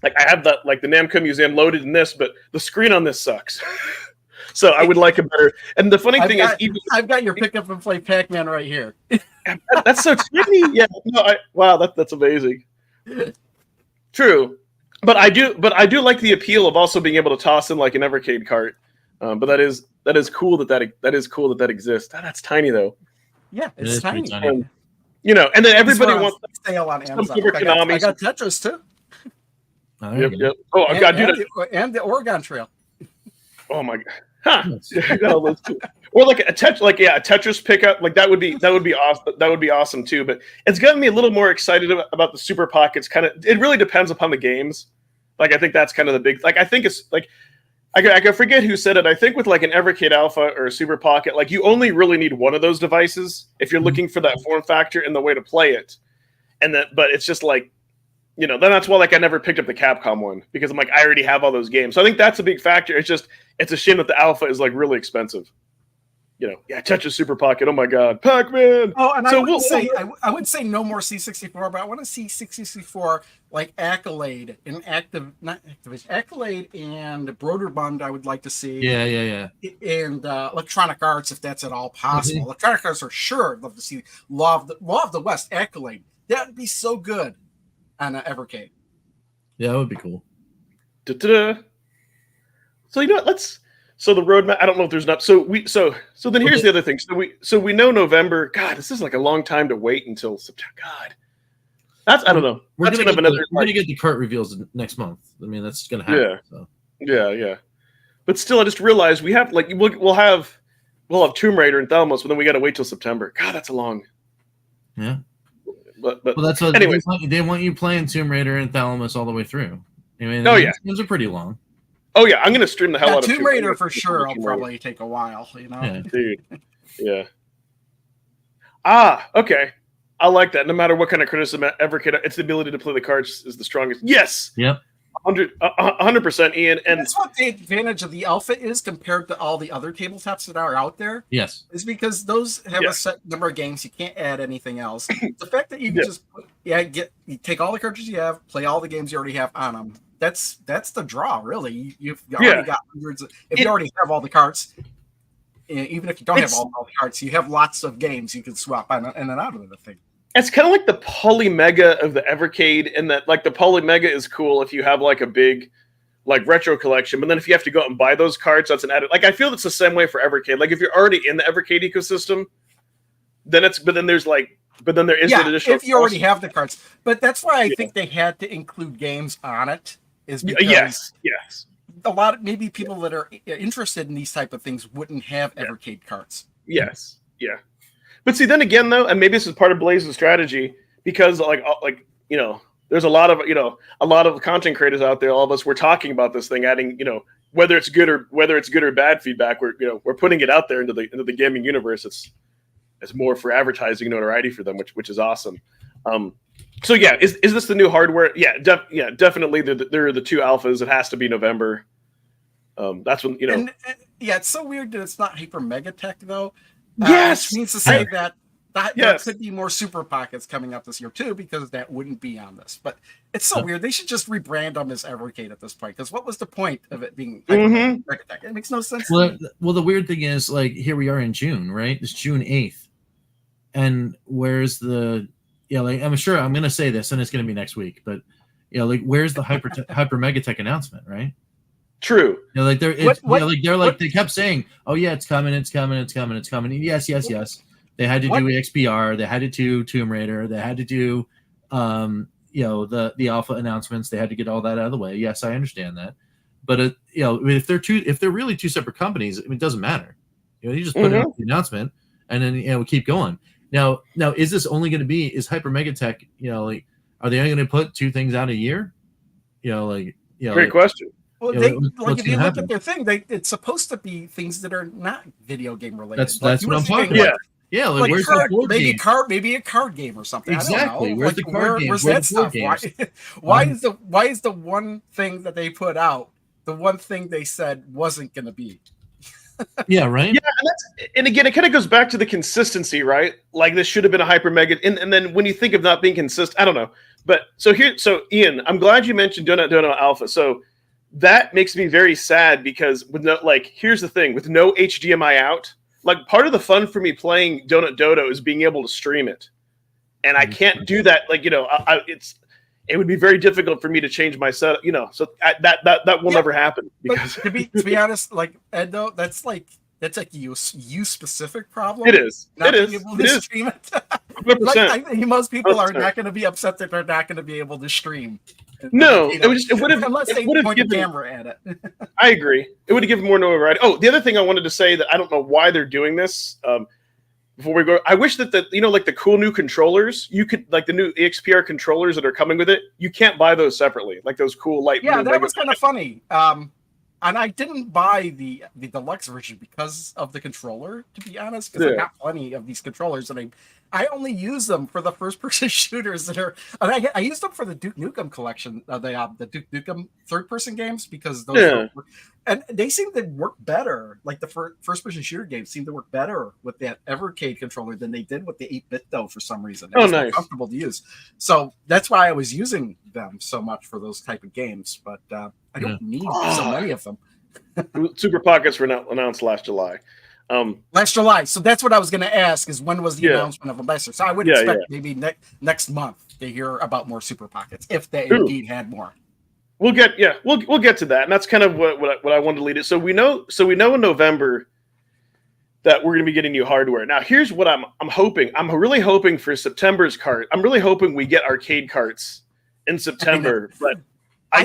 Like I have the Namco Museum loaded in this, but the screen on this sucks. So I would like a better. And the funny thing is, I've got your pick up and play Pac-Man right here. That's so tiny. Yeah. No. Wow. That's amazing. True, but I do like the appeal of also being able to toss in like an Evercade cart. But that is cool that exists. That's tiny though. Yeah, it's tiny. And then everybody wants sale on Amazon. I got Tetris too. Yep. Oh, and, God, dude, and the Oregon Trail. Oh my God. Huh. Or like a Tetris pickup, like that would be awesome. That would be awesome too. But it's gotten me a little more excited about the Super Pockets. It really depends upon the games. Like I think that's kind of the big. Like I think it's like I forget who said it. I think with like an Evercade Alpha or a Super Pocket, like you only really need one of those devices if you're looking for that form factor and the way to play it. But it's just like. Then that's why like I never picked up the Capcom one because I'm like I already have all those games. So I think that's a big factor. It's a shame that the Alpha is like really expensive. Tetris Super Pocket. Oh my God, Pac-Man. Oh, and I would say no more C64, but I want to see C64 like Accolade and not Activision, Accolade and Broderbund. I would like to see. Yeah. And Electronic Arts, if that's at all possible. Mm-hmm. Electronic Arts are sure. I'd love to see Law of the West Accolade. That would be so good. On Evercade. Yeah, that would be cool. Da-da-da. So so the roadmap. I don't know if there's not. So then here's the other thing. So we know November. God, this is like a long time to wait until September. God, I don't know. We're gonna get the cart reveals next month. I mean, that's gonna happen. Yeah. Yeah. But still, I just realized we have like we'll have Tomb Raider and Thelmos, but then we got to wait till September. God, that's a long. Yeah. But that's what anyways. They want you playing Tomb Raider and Thalamus all the way through. I mean, those are pretty long. Oh yeah, I'm gonna stream the hell out of Tomb Raider for sure. It'll probably take a while, Yeah. Dude. Yeah. Okay. I like that. No matter what kind of criticism Evercade, it's the ability to play the cards is the strongest. Yes. Yep. 100%, Ian. And that's what the advantage of the Alpha is compared to all the other tabletops that are out there. Yes, is because those have a set number of games. You can't add anything else. The fact that you can just you take all the cartridges you have, play all the games you already have on them. That's the draw, really. You've already got hundreds. If you already have all the carts, even if you don't have all the carts, you have lots of games you can swap in and out of the thing. It's kind of like the Polymega of the Evercade, and that like the Polymega is cool if you have like a big like retro collection, but then if you have to go out and buy those cards, that's an added. Like I feel it's the same way for Evercade. Like if you're already in the Evercade ecosystem, then there is the additional. If you already have the cards, but that's why I think they had to include games on it. Is because yes. A lot of maybe people that are interested in these type of ththings wouldn't have Evercade cards. Yes, yeah. But see, then again, though, and maybe this is part of Blaze's strategy, because there's a lot of content creators out there. All of us, we're talking about this thing, adding, whether it's good or bad feedback. We're putting it out there into the gaming universe. It's more for advertising notoriety for them, which is awesome. So yeah, is this the new hardware? Yeah, definitely. There are the two alphas. It has to be November. That's when And, it's so weird that it's not Hyper Megatech though. Yes, which means to say that there could be more Super Pockets coming up this year too, because that wouldn't be on this. But it's so weird. They should just rebrand them as Evercade at this point. Because what was the point of it being Megatech? It makes no sense. Well, the weird thing is, like, here we are in June, right? It's June 8th, and where's the I'm sure I'm going to say this, and it's going to be next week, but where's the Hyper Megatech announcement, right? True. They kept saying, "Oh yeah, it's coming. Yes. They had to do XPR. They had to do Tomb Raider. They had to do, the alpha announcements. They had to get all that out of the way. Yes, I understand that. But you know, I mean, if they're really two separate companies, I mean, it doesn't matter. You know, you just put out the announcement, and then we keep going. Now, is this only going to be? Is Hyper Megatech? You know, like, are they only going to put 2 things out a year? You know, like, great question. Well, you know, if you look at their thing, it's supposed to be things that are not video game related. That's what I'm talking about. Yeah, like where's the board maybe game? Maybe a card game or something. Exactly. I don't know. Where's the card game? Where's that stuff? Why is the one thing that they put out the one thing they said wasn't going to be? Yeah, right. Yeah, and again, it kind of goes back to the consistency, right? Like this should have been a Hyper Mega, and then when you think of not being consistent, I don't know. But so Ian, I'm glad you mentioned Donut Dono Alpha. So that makes me very sad because with no, like, here's the thing, with no HDMI out, like part of the fun for me playing Donut Dodo is being able to stream it, and I can't do that. Like, you know, it would be very difficult for me to change my setup, you know. So that will never happen. Because to be honest, like Ed, though, that's like you specific problem. It is. Not it being is. able to it is. stream it. 100%. Like, I think most people 100%. are not going to be upset that they're not going to be able to stream. No, you know, it would have unless they point the camera at it. I agree. It would have given more notoriety. Oh, the other thing I wanted to say that I don't know why they're doing this. Before we go, I wish that like the cool new controllers, you could, like the new EXPR controllers that are coming with it, you can't buy those separately. Like those cool light. Yeah, that was kind of funny. And I didn't buy the deluxe version because of the controller, to be honest, because I got plenty of these controllers, and I only use them for the first-person shooters that are. And I used them for the Duke Nukem collection, the Duke Nukem third-person games, because those and they seem to work better. Like the first-person shooter games seem to work better with that Evercade controller than they did with the 8-bit though. For some reason, it was more comfortable to use. So that's why I was using them so much for those type of games. But I don't need so many of them. Super Pockets were announced last July. Last July. So that's what I was going to ask: is when was the announcement of them last year? So I would expect maybe next month to hear about more Super Pockets if they indeed had more. We'll get to that, and that's kind of what I wanted to lead it. So we know in November that we're going to be getting new hardware. Now, here's what I'm hoping. I'm really hoping for September's cart. I'm really hoping we get arcade carts in September, but I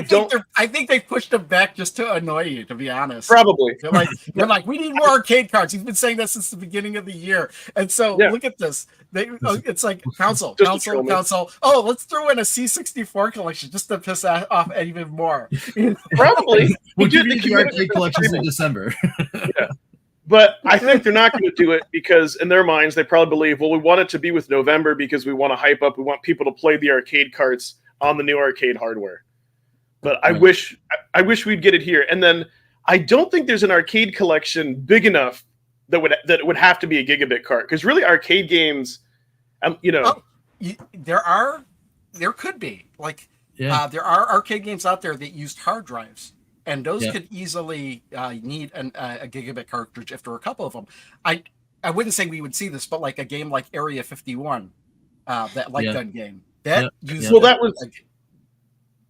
think they pushed them back just to annoy you, to be honest. Probably. They're like, we need more arcade cards. He's been saying that since the beginning of the year. And so look at this. It's like council. Oh, let's throw in a C64 collection just to piss off even more. Probably. We'll do the arcade collections in December. Yeah. But I think they're not going to do it because in their minds, they probably believe, well, we want it to be with November because we want to hype up. We want people to play the arcade carts on the new arcade hardware. But I wish we'd get it here. And then I don't think there's an arcade collection big enough that would have to be a gigabit cart, because really arcade games, there could be there are arcade games out there that used hard drives, and those could easily need a gigabit cartridge if there were a couple of them. I wouldn't say we would see this, but like a game like Area 51, that light gun game that used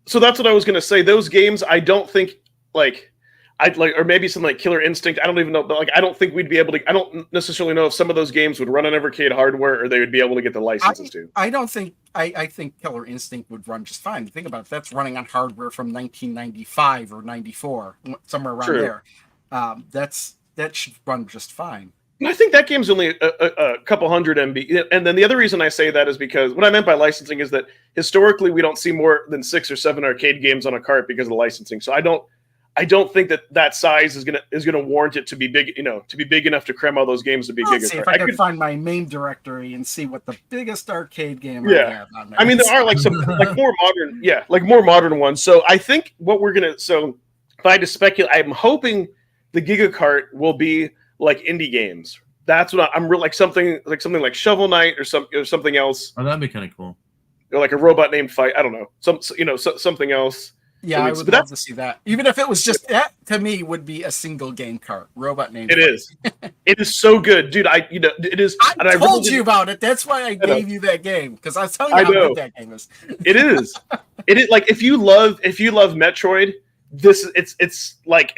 So that's what I was going to say. Those games, I don't think or maybe something like Killer Instinct. I don't even know, but I don't think we'd be able to. I don't necessarily know if some of those games would run on Evercade hardware or they would be able to get the licenses to. I don't think. I think Killer Instinct would run just fine. Think about it. If that's running on hardware from 1995 or 94, somewhere around there. That should run just fine. I think that game's only a couple hundred MB. And then the other reason I say that is because what I meant by licensing is that historically we don't see more than 6 or 7 arcade games on a cart because of the licensing. So I don't think that size is gonna warrant it to be big, to be big enough to cram all those games to be Let's see if I can find my main directory and see what the biggest arcade game I have on there. I mean, there are some more modern ones. So I think what we're gonna if I had to speculate, I'm hoping the Gigacart will be like indie games. That's what I'm really something like Shovel Knight or something else. Oh, that'd be kind of cool. Or like a robot named Fight. I don't know. Something else. Yeah, I would love to see that. Even if it was just that, to me, would be a single game cart. Robot named It is. It is so good, dude. It is. I told you about it. That's why I gave you that game, because I was telling you how good that game is. It is. It is like if you love Metroid, it's like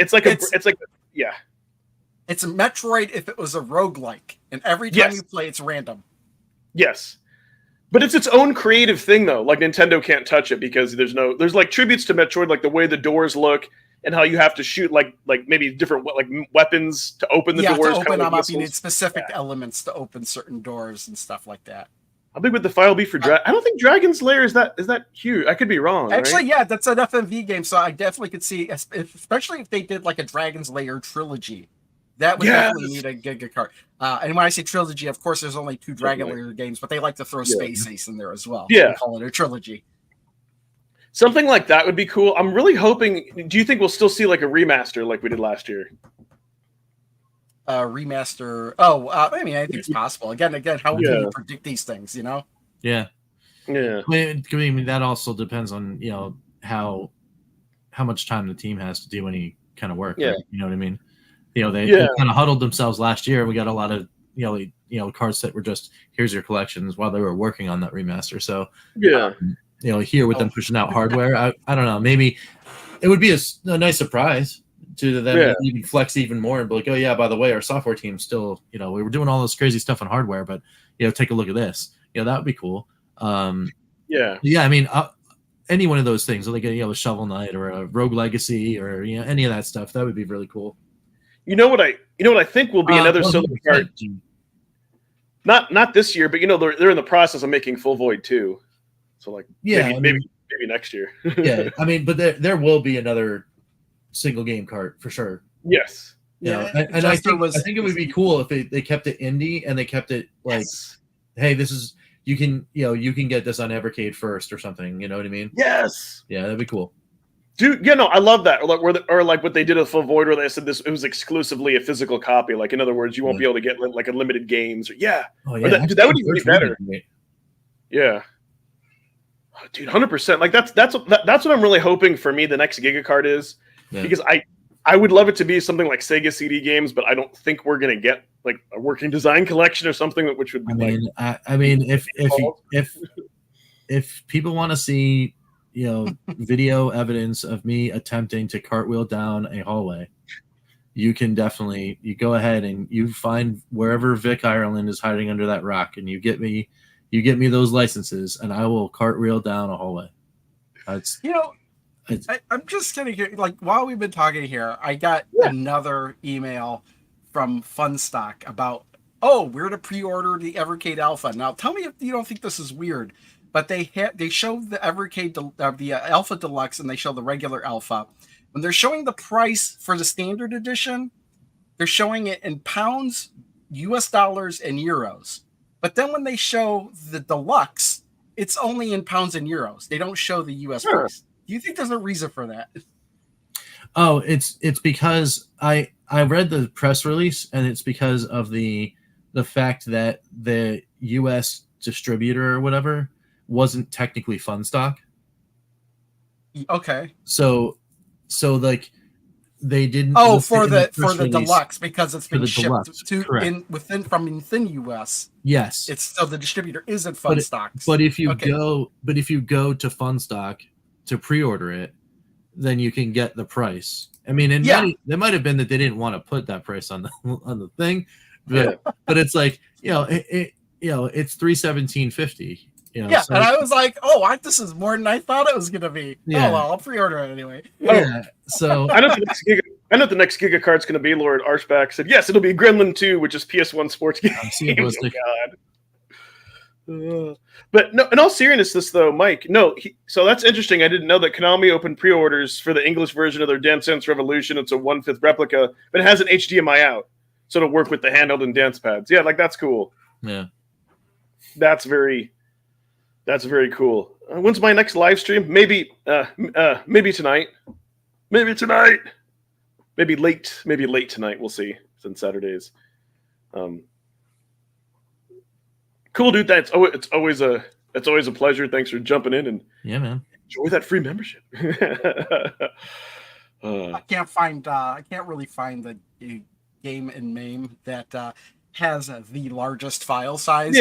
It's a Metroid if it was a roguelike, and every time you play, it's random. Yes. But it's its own creative thing, though. Like, Nintendo can't touch it because there's like tributes to Metroid, like the way the doors look and how you have to shoot like maybe different like weapons to open the doors. To open kind of them like up, you need missiles. specific elements to open certain doors and stuff like that. How big would the file be for Dragon? I don't think Dragon's Lair is that huge. I could be wrong. Actually, right? yeah, that's an FMV game, so I definitely could see, especially if they did like a Dragon's Lair trilogy. That would definitely need a Giga card. And when I say trilogy, of course, there's only 2 Dragon Lair games, but they like to throw Space Ace in there as well. Yeah. And call it a trilogy. Something like that would be cool. I'm really hoping. Do you think we'll still see like a remaster like we did last year? Remaster. Oh, I mean, I think it's possible. Again, how can you predict these things? You know? Yeah. Yeah. I mean, that also depends on how much time the team has to do any kind of work. Yeah. Right? You know what I mean? They kind of huddled themselves last year. We got a lot of cards that were just here's your collections while they were working on that remaster. So here with them pushing out hardware, I don't know. Maybe it would be a nice surprise to them even flex even more and be like, oh yeah, by the way, our software team still we were doing all this crazy stuff on hardware, but take a look at this. That would be cool. I mean, any one of those things, like a Shovel Knight or a Rogue Legacy or any of that stuff, that would be really cool. You know what I think will be another solo card. Not this year, but they're in the process of making Full Void 2. So like maybe next year. Yeah, I mean, but there will be another single game cart for sure. Yes. And I think it would be cool if they kept it indie and they kept it like, hey, this is you can get this on Evercade first or something. You know what I mean? Yes. Yeah, that'd be cool. Dude, I love that. Or like what they did with Full Void, where they said it was exclusively a physical copy. Like in other words, you won't be able to get like unlimited games. That would even be better. Yeah, oh, dude, 100%. Like that's what I'm really hoping for me. The next Giga card is because I would love it to be something like Sega CD games, but I don't think we're gonna get like a working design collection or something which would be. I mean, if people want to see video evidence of me attempting to cartwheel down a hallway, you can definitely go ahead and you find wherever Vic Ireland is hiding under that rock, and you get me those licenses, and I will cartwheel down a hallway. I'm just kind of like while we've been talking here, I got another email from Funstock about we're to pre-order the Evercade Alpha. Now tell me if you don't think this is weird. But they show the Evercade, the Alpha Deluxe, and they show the regular Alpha. When they're showing the price for the standard edition, they're showing it in pounds, US dollars, and euros. But then when they show the Deluxe, it's only in pounds and euros. They don't show the US price. Do you think there's a reason for that? Oh, it's because I read the press release, and it's because of the fact that the US distributor or whatever wasn't technically Funstock. Okay. So like they didn't. For the Deluxe, because it's been shipped from within US. Yes. It's so the distributor isn't Funstock. But if you go to Funstock to pre-order it, then you can get the price. I mean, it might have been that they didn't want to put that price on the thing, but it's like it's $317.50. And I was like, this is more than I thought it was going to be. Yeah. Oh, well, I'll pre-order it anyway. Yeah, so... I know the next Giga card's going to be, Lord Archback said, yes, it'll be Gremlin 2, which is PS1 sports game. Oh, God. But no, in all seriousness, though, Mike, so that's interesting. I didn't know that Konami opened pre-orders for the English version of their Dance Dance Revolution. It's a 1/5 replica, but it has an HDMI out, so it'll work with the handheld and dance pads. Yeah, like that's cool. Yeah. That's very cool. When's my next live stream? Maybe tonight. Maybe late tonight. We'll see. Since Saturdays. Cool, dude. It's always a pleasure. Thanks for jumping in and man, enjoy that free membership. I can't really find the game in MAME that has the largest file size.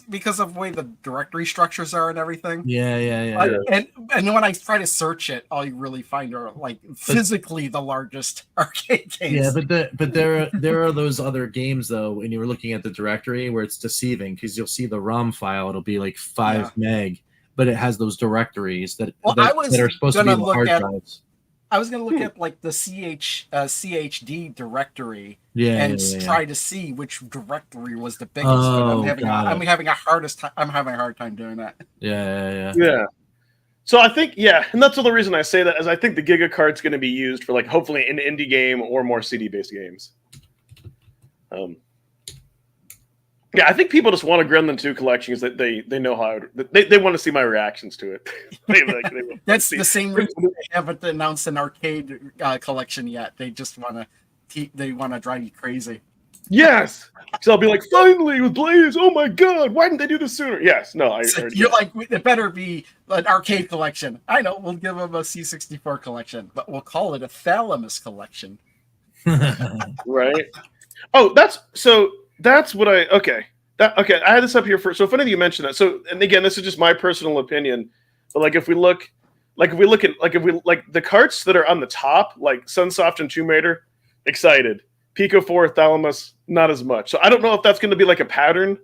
Because of the way the directory structures are and everything. Yeah. And when I try to search it, all you really find are like physically the largest arcade games. Yeah, but there are those other games though. When you were looking at the directory, where it's deceiving because you'll see the ROM file. It'll be like 5 meg, but it has those directories that are supposed to be the hard drives. I was gonna look at like the CHD directory Yeah, and yeah, yeah. try to see which directory was the biggest. But Oh, I'm having a hard time doing that. Yeah. Yeah. So I think, yeah, and that's the only reason I say that is I think the Giga card's going to be used for like hopefully an indie game or more CD-based games. Yeah, I think people just want a Gremlin 2 collection because they know how they want to see my reactions to it. That's the same reason they haven't announced an arcade collection yet. They just want to drive you crazy. Yes, so I'll be like, finally with Blaze. Oh my god, why didn't they do this sooner? Yes, no, You're like, it better be an arcade collection. I know, we'll give them a C64 collection, but we'll call it a Thalamus collection. Right. Oh, that's what I okay. I had this up here for. So funny that you mentioned that. So, and again, this is just my personal opinion, but like if we look at the carts that are on the top, like Sunsoft and Tomb Raider, excited. Pico 4, Thalamus, not as much. So I don't know if that's going to be like a pattern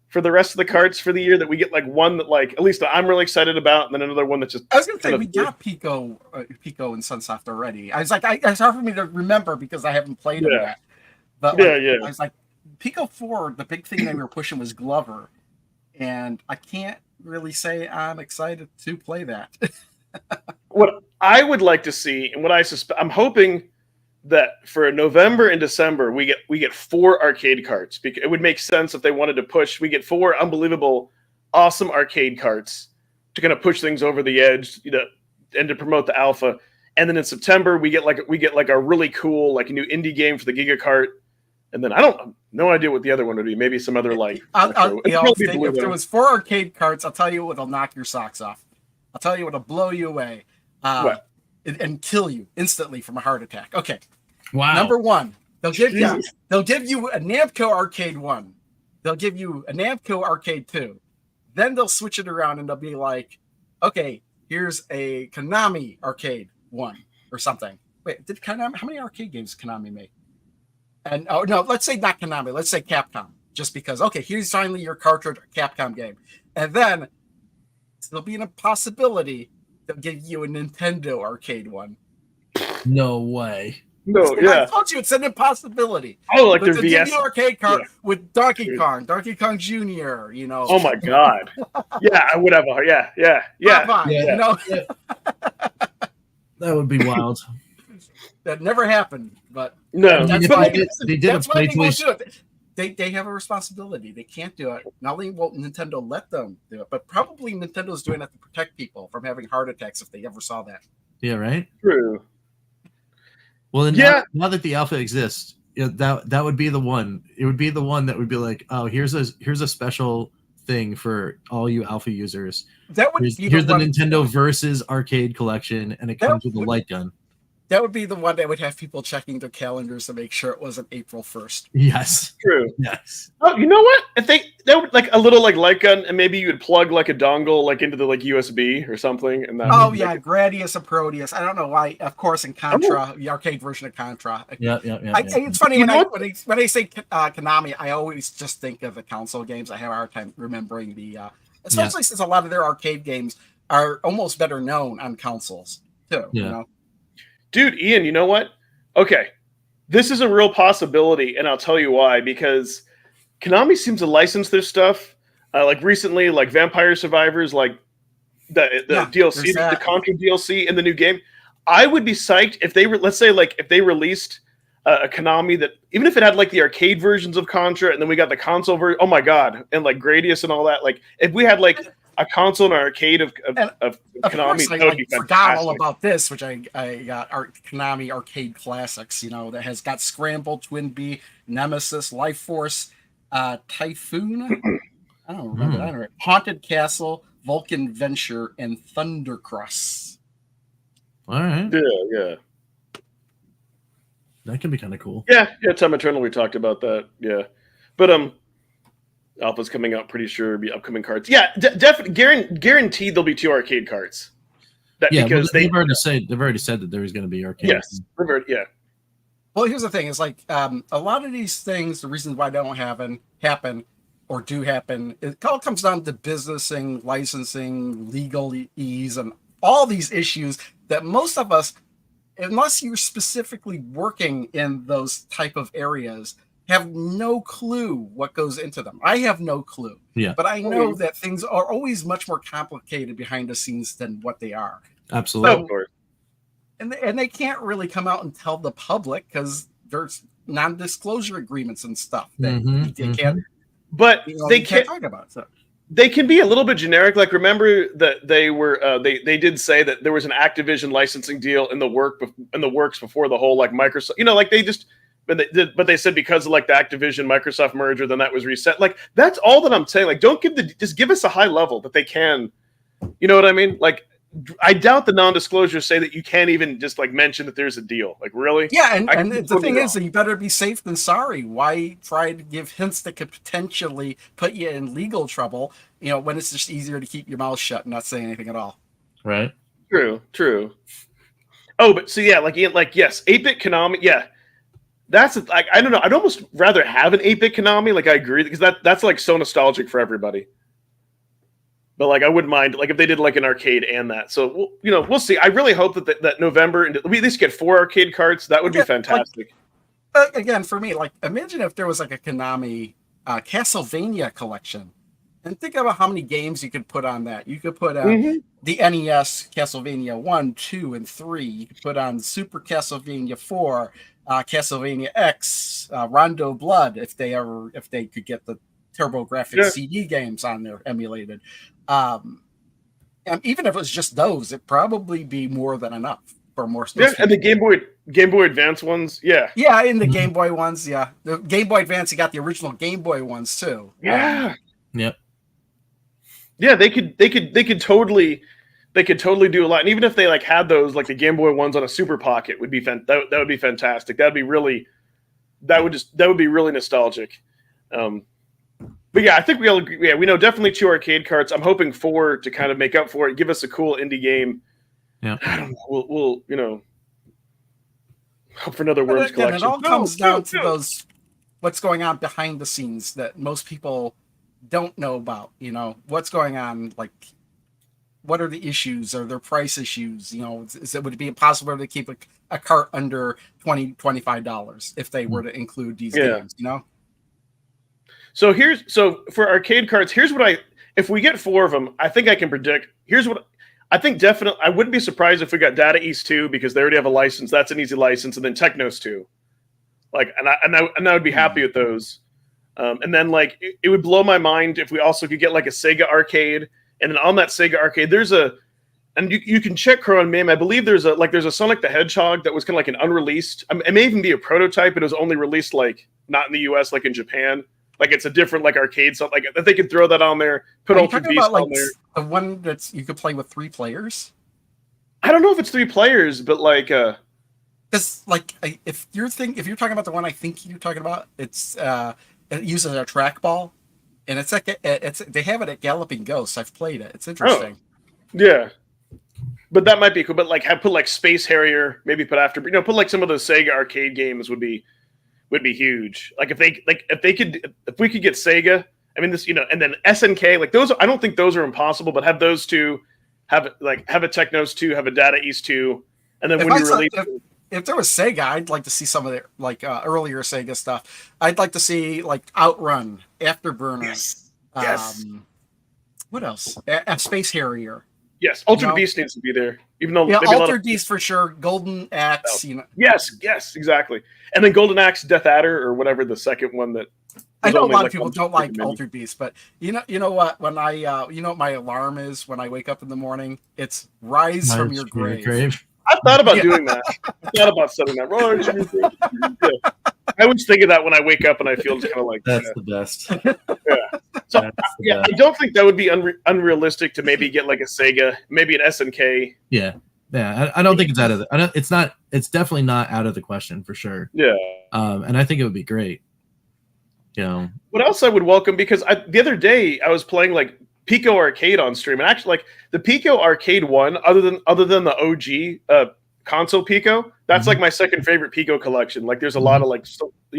for the rest of the carts for the year, that we get like one that like at least that I'm really excited about, and then another one that just. I was going to say we got Pico and Sunsoft already. I was like, it's hard for me to remember because I haven't played them yet. But I was like, Pico 4, the big thing they were pushing was Glover, and I can't really say I'm excited to play that. What I would like to see, and what I'm hoping that for November and December we get 4 arcade carts, because it would make sense if they wanted to push. We get 4 unbelievable, awesome arcade carts to kind of push things over the edge, and to promote the alpha. And then in September we get like a really cool like a new indie game for the Giga cart. And then no idea what the other one would be. Maybe some other like. If there was 4 arcade carts, I'll tell you what'll knock your socks off. I'll tell you what'll blow you away, and kill you instantly from a heart attack. Okay. Wow. Number 1, they'll give you a Namco Arcade 1. They'll give you a Namco Arcade 2. Then they'll switch it around and they'll be like, okay, here's a Konami Arcade 1 or something. Wait, how many arcade games did Konami make? And oh no, let's say not Konami, let's say Capcom. Just because, okay, here's finally your cartridge Capcom game. And then there'll be a possibility they'll give you a Nintendo Arcade 1. No way. No, yeah. I told you it's an impossibility. Oh, like their VS arcade cart with Donkey Kong Jr. Oh my god. Yeah, I would have. Yeah. You know, that would be wild. That never happened, but no. That's why they won't do it. They have a responsibility. They can't do it. Not only won't Nintendo let them do it, but probably Nintendo's doing it to protect people from having heart attacks if they ever saw that. Yeah, right. True. Well, then now that the alpha exists, that would be the one. It would be the one that would be like, oh, here's a special thing for all you alpha users. That would here's the Nintendo Versus arcade collection, and it comes with a light gun. That would be the one that would have people checking their calendars to make sure it wasn't April 1st. Yes. True. Yes. Oh, you know what? If that would like a little like light gun, and maybe you would plug like a dongle like into the like USB or something, and that. Oh yeah, Gradius and Proteus. I don't know why. Of course, in Contra, the arcade version of Contra. Yeah. It's funny when I say Konami, I always just think of the console games. I have a hard time remembering especially since a lot of their arcade games are almost better known on consoles too. Yeah. You know? Dude, Ian, you know what? Okay, this is a real possibility, and I'll tell you why. Because Konami seems to license their stuff. Like recently, like Vampire Survivors, like the DLC, the Contra DLC, and the new game. I would be psyched if they let's say like if they released a Konami that, even if it had like the arcade versions of Contra, and then we got the console version. Oh my god, and like Gradius and all that. Like if we had like a console and an arcade of Konami. I forgot all about this, which I got Konami arcade classics. That has got Scramble, Twin Bee, Nemesis, Life Force, Typhoon. I don't remember that. Haunted Castle, Vulcan Venture, and Thundercross. All right. Yeah. That can be kind of cool. Yeah. Time Eternal. We talked about that. Yeah, but Alpha's coming out, pretty sure, be upcoming cards. Yeah, definitely guaranteed there'll be 2 arcade cards. Because they've already said that there's going to be arcade. Yes, yeah. Well, here's the thing: it's like a lot of these things. The reasons why they don't happen or do happen, it all comes down to businessing, licensing, legalese, and all these issues that most of us unless you're specifically working in those type of areas, have no clue what goes into them. I have no clue. Yeah. But I know that things are always much more complicated behind the scenes than what they are. Absolutely. Of course. And they can't really come out and tell the public because there's non-disclosure agreements and stuff that they can't. But they can't talk about. So they can be a little bit generic. Like, remember that they were they did say that there was an Activision licensing deal in the works before the whole like Microsoft. Like they just. But they said because of like the Activision Microsoft merger, then that was reset. Like that's all that I'm saying. Like don't just give us a high level that they can. You know what I mean? Like I doubt the non-disclosures say that you can't even just like mention that there's a deal. Like really? Yeah, and the thing is that you better be safe than sorry. Why try to give hints that could potentially put you in legal trouble? When it's just easier to keep your mouth shut and not say anything at all. Right. True. Oh, but so yeah, like yes, 8-bit Konami, yeah. That's like I don't know. I'd almost rather have an 8-bit Konami. Like I agree because that's like so nostalgic for everybody. But like I wouldn't mind like if they did like an arcade and that. So we'll see. I really hope that November and we at least get 4 arcade carts. That would be fantastic. Again, for me, like imagine if there was like a Konami Castlevania collection, and think about how many games you could put on that. You could put the NES Castlevania 1, 2, and 3. You could put on Super Castlevania 4. Castlevania X, Rondo Blood, if they could get the TurboGrafx CD games on there emulated, and even if it was just those, it'd probably be more than enough for more stuff. Yeah, and the Game Boy Advance ones, in the Game Boy ones, the Game Boy Advance, you got the original Game Boy ones too. Yep. Yeah, they could totally. They could totally do a lot, and even if they like had those, like the Game Boy ones on a Super Pocket, would be that would be fantastic. That would be really nostalgic. But yeah, I think we all agree. Yeah, we know definitely 2 arcade carts. I'm hoping 4 to kind of make up for it, give us a cool indie game. Yeah, I don't know. We'll hope for another Worms collection. It all comes down to those what's going on behind the scenes that most people don't know about. What's going on, like. What are the issues? Are there price issues? Would it be impossible to keep a cart under $25 if they were to include these games? So for arcade carts, here's what if we get 4 of them, I think I can predict. Here's what I think. Definitely, I wouldn't be surprised if we got Data East 2 because they already have a license. That's an easy license, and then Technos 2. Like, and I would be happy with those. And then like it would blow my mind if we also could get like a Sega arcade. And then on that Sega arcade, and you can check Crow Meme. I believe there's a Sonic the Hedgehog that was kind of like an unreleased. It may even be a prototype, but it was only released like not in the US, like in Japan. Like it's a different like arcade stuff. Like if they could throw that on there, put Ultra Beast on there. The one that's you could play with 3 players. I don't know if it's 3 players, but like because like if you're talking about the one I think you're talking about, it uses a trackball. And it's like they have it at Galloping Ghosts. I've played it. It's interesting. Oh, yeah, but that might be cool. But like put like Space Harrier, maybe put after put like some of those Sega arcade games would be huge. Like if we could get Sega. I mean this and then SNK like those. I don't think those are impossible, but have those 2, have a Technos 2, have a Data East 2, and then when you release. If there was Sega, I'd like to see some of their like earlier Sega stuff. I'd like to see like Outrun, Afterburner. Yes. What else? Space Harrier. Yes, Altered Beast needs to be there. Even though Altered Beast for sure. Golden Axe. Yes, exactly. And then Golden Axe, Death Adder, or whatever the second one that. I know a lot of people don't like Altered Beast, but you know what? When I what my alarm is when I wake up in the morning, it's Rise from Your Grave. I thought about doing that. I thought about setting that. I always think of that when I wake up and I feel just kind of like that's the best. Yeah. So I don't think that would be unrealistic to maybe get like a Sega, maybe an SNK. Yeah. I don't think it's out of the. It's definitely not out of the question for sure. Yeah. And I think it would be great. What else I would welcome because the other day I was playing like Pico Arcade on stream, and actually, like the Pico Arcade one, other than the OG console Pico, that's like my second favorite Pico collection. Like, there's a lot of like, I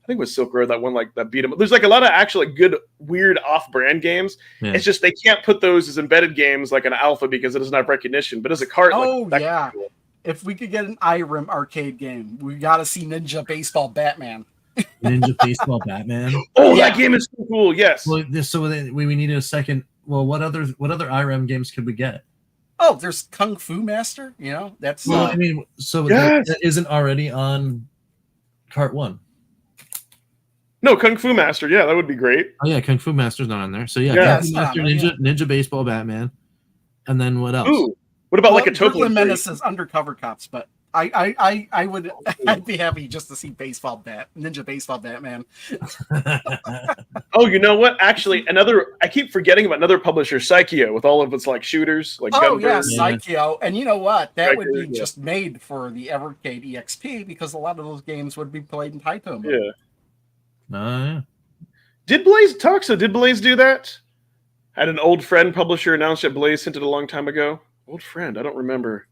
think it was Silk Road that one like that beat 'em. There's like a lot of actually good, weird off-brand games. Yeah. It's just they can't put those as embedded games like an alpha because it doesn't have recognition. But as a cart, cool. if we could get an IRIM arcade game, we got to see Ninja Baseball Batman. Ninja Baseball Batman. Oh, Yeah. that game is so cool. Yes. Well, so we needed a second. Well, what other IRM games could we get? Oh, there's Kung Fu Master. You know, that's Well, I mean, so Yes. that isn't already on Cart One. No, Kung Fu Master. Yeah, that would be great. Oh yeah, Kung Fu Master's not on there. So yeah, Yeah, Kung Fu it's not Master, on there, Ninja Baseball Batman, and then what else? Ooh, what about like a Brooklyn Total Menace's Undercover Cops, but I'd be happy just to see Ninja Baseball Batman. Oh, you know what? Actually, I keep forgetting about another publisher, Psycho, with all of its like shooters, like Oh yeah, Gunbird. Psycho, and you know what? That would be Striker, yeah. just made for the Evercade EXP because a lot of those games would be played in Tycoon. Yeah. Yeah. Did Blaze do that? Had an old friend publisher announced that Blaze hinted a long time ago. Old friend, I don't remember.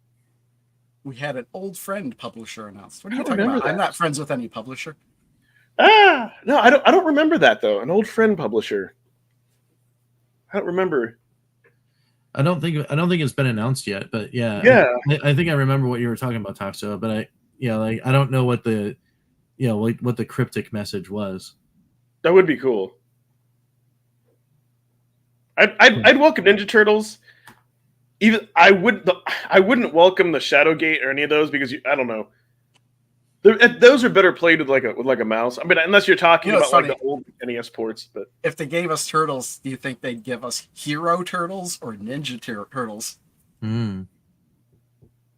We had an old friend publisher announced. What are you I don't talking about? remember I'm that. not friends with any publisher. No, I don't remember that though. An old friend publisher. I don't remember. I don't think it's been announced yet, but yeah, Yeah. I think I remember what you were talking about, Toxo, but I don't know what the what the cryptic message was. That would be cool. I'd welcome Ninja Turtles. Even I wouldn't welcome the Shadowgate or any of those because I don't know. Those are better played with like a mouse. I mean, unless you're talking about like the old NES ports. But if they gave us Turtles, do you think they'd give us Hero Turtles or Ninja Turtles? Hmm.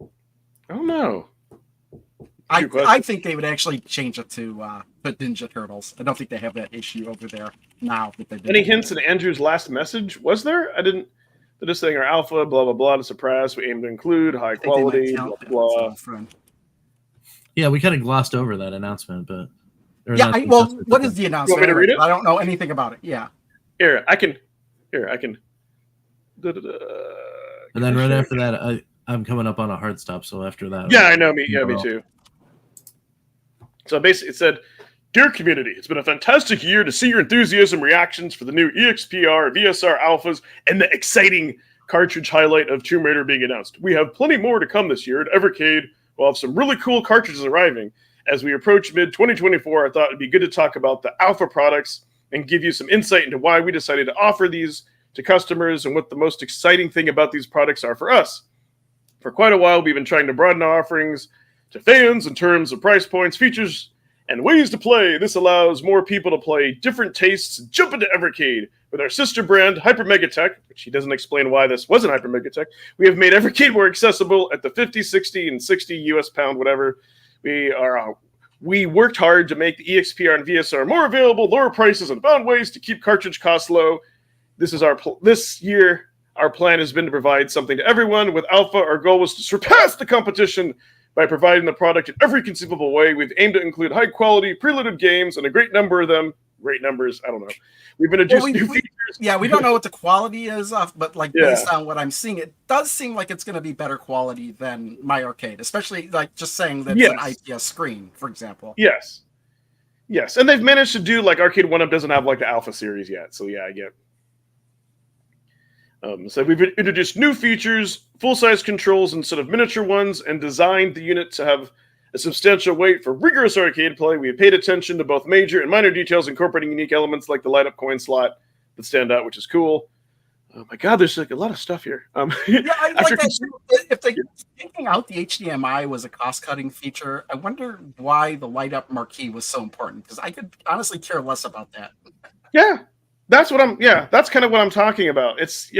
I don't know. I think they would actually change it to put Ninja Turtles. I don't think they have that issue over there now. That they Any hints in Andrew's last message? Was there? I didn't. They're just saying our alpha, blah blah blah, to suppress. We aim to include high quality, blah blah. Yeah, we kind of glossed over that announcement, but yeah. What is the announcement? You want me to read it? I don't know anything about it. Yeah. Here, I can. And then right after that, I'm coming up on a hard stop. So after that, yeah, I know me. Yeah, me too. So basically, it said, "Dear community, it's been a fantastic year to see your enthusiasm reactions for the new EXPR, VSR alphas, and the exciting cartridge highlight of Tomb Raider being announced. We have plenty more to come this year at Evercade. We'll have some really cool cartridges arriving. As we approach mid-2024, I thought it'd be good to talk about the alpha products and give you some insight into why we decided to offer these to customers and what the most exciting thing about these products are for us. For quite a while, we've been trying to broaden our offerings to fans in terms of price points, features, and ways to play. This allows more people to play different tastes and jump into Evercade. With our sister brand, Hyper Megatech, which he doesn't explain why this wasn't Hyper Megatech, we have made Evercade more accessible at the 50, 60, and 60 US pound, whatever. We worked hard to make the EXPR and VSR more available, lower prices, and found ways to keep cartridge costs low. This year, our plan has been to provide something to everyone. With Alpha, our goal was to surpass the competition by providing the product in every conceivable way. We've aimed to include high-quality, preloaded games, and a great number of them. Great numbers, I don't know. We've introduced new features. Yeah, we don't know what the quality is, but based on what I'm seeing, it does seem like it's going to be better quality than My Arcade, especially like just saying that it's an IPS screen, for example. Yes. And they've managed to do like Arcade 1-Up doesn't have like the Alpha series yet, so yeah, I get. So we've introduced new features, full-size controls instead of miniature ones, and designed the unit to have a substantial weight for rigorous arcade play. We have paid attention to both major and minor details, incorporating unique elements like the light-up coin slot that stand out, which is cool. Oh my God, there's like a lot of stuff here. I like that. If they taking out the HDMI was a cost-cutting feature, I wonder why the light-up marquee was so important, because I could honestly care less about that. Yeah, that's kind of what I'm talking about. It's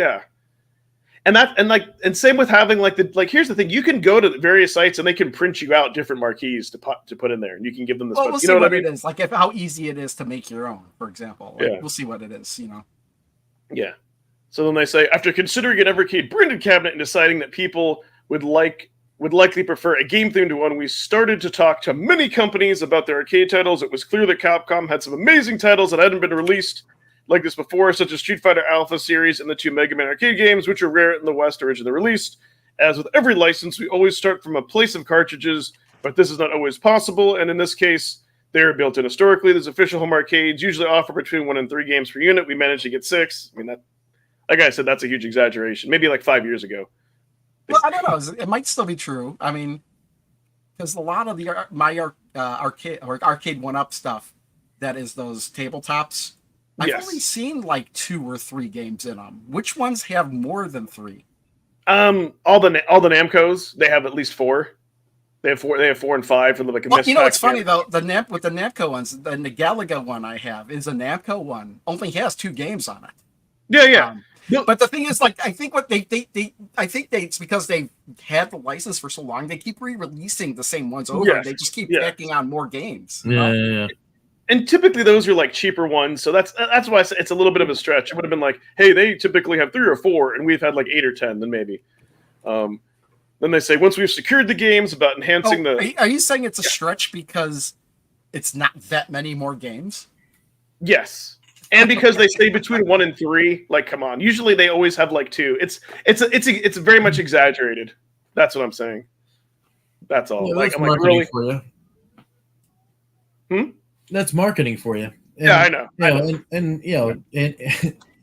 and same with having here's the thing, you can go to various sites and they can print you out different marquees to put in there, and you can give them this. Well, we'll see what it is, like how easy it is to make your own, for example. We'll see what it is, Yeah. So then they say, after considering an Evercade branded cabinet and deciding that people would likely prefer a game-themed one, we started to talk to many companies about their arcade titles. It was clear that Capcom had some amazing titles that hadn't been released like this before, such as Street Fighter Alpha series and the 2 Mega Man arcade games, which are rare in the West, originally released. As with every license, we always start from a place of cartridges, but this is not always possible, and in this case, they're built in historically. These official home arcades usually offer between 1 and 3 games per unit. We managed to get 6. I mean, that, like I said, that's a huge exaggeration. Maybe like 5 years ago. Well, I don't know. It might still be true. I mean, because a lot of the arcade 1-up stuff that is those tabletops, I've only seen like 2 or 3 games in them. Which ones have more than 3? All the Namcos, they have at least 4. They have 4. They have 4 and 5 and like a you know what's funny though? The Namco ones, the Galaga one I have is a Namco one. Only has 2 games on it. Yeah. But the thing is, like, I think it's because they've had the license for so long, they keep re-releasing the same ones over. Yes. They just keep tacking on more games. Yeah. And typically those are like cheaper ones, so that's why it's a little bit of a stretch. It would have been like, hey, they typically have 3 or 4, and we've had like 8 or 10, then maybe. Then they say once we've secured the games about enhancing Are you saying it's a stretch because it's not that many more games? Yes. And because they say between 1 and 3, like, come on. Usually they always have like 2. It's very much exaggerated. That's what I'm saying. That's all. Yeah, like, that's I'm like, marketing really? for you. That's marketing for you. And, yeah, I know. And you know, and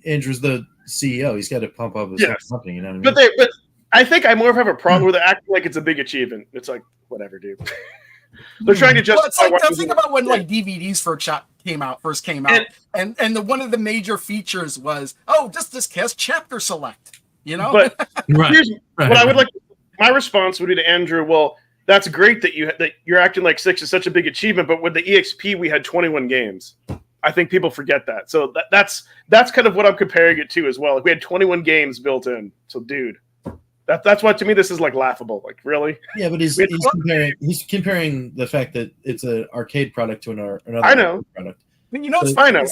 Andrew's the CEO. He's got to pump up his company. You know what I mean? But I think I more have a problem with it acting like it's a big achievement. It's like, whatever, dude. They're trying to justify. Well, think about when like DVDs first came out, and one of the major features was, this has chapter select. You know, but here's what I would like. My response would be to Andrew. Well, that's great that you're acting like 6 is such a big achievement, but with the EXP we had 21 games. I think people forget that. So that's kind of what I'm comparing it to as well. Like, we had 21 games built in. So, dude. That's why to me this is like laughable. Like, really? Yeah, but he's comparing the fact that it's an arcade product to another product. I mean, you know, I know.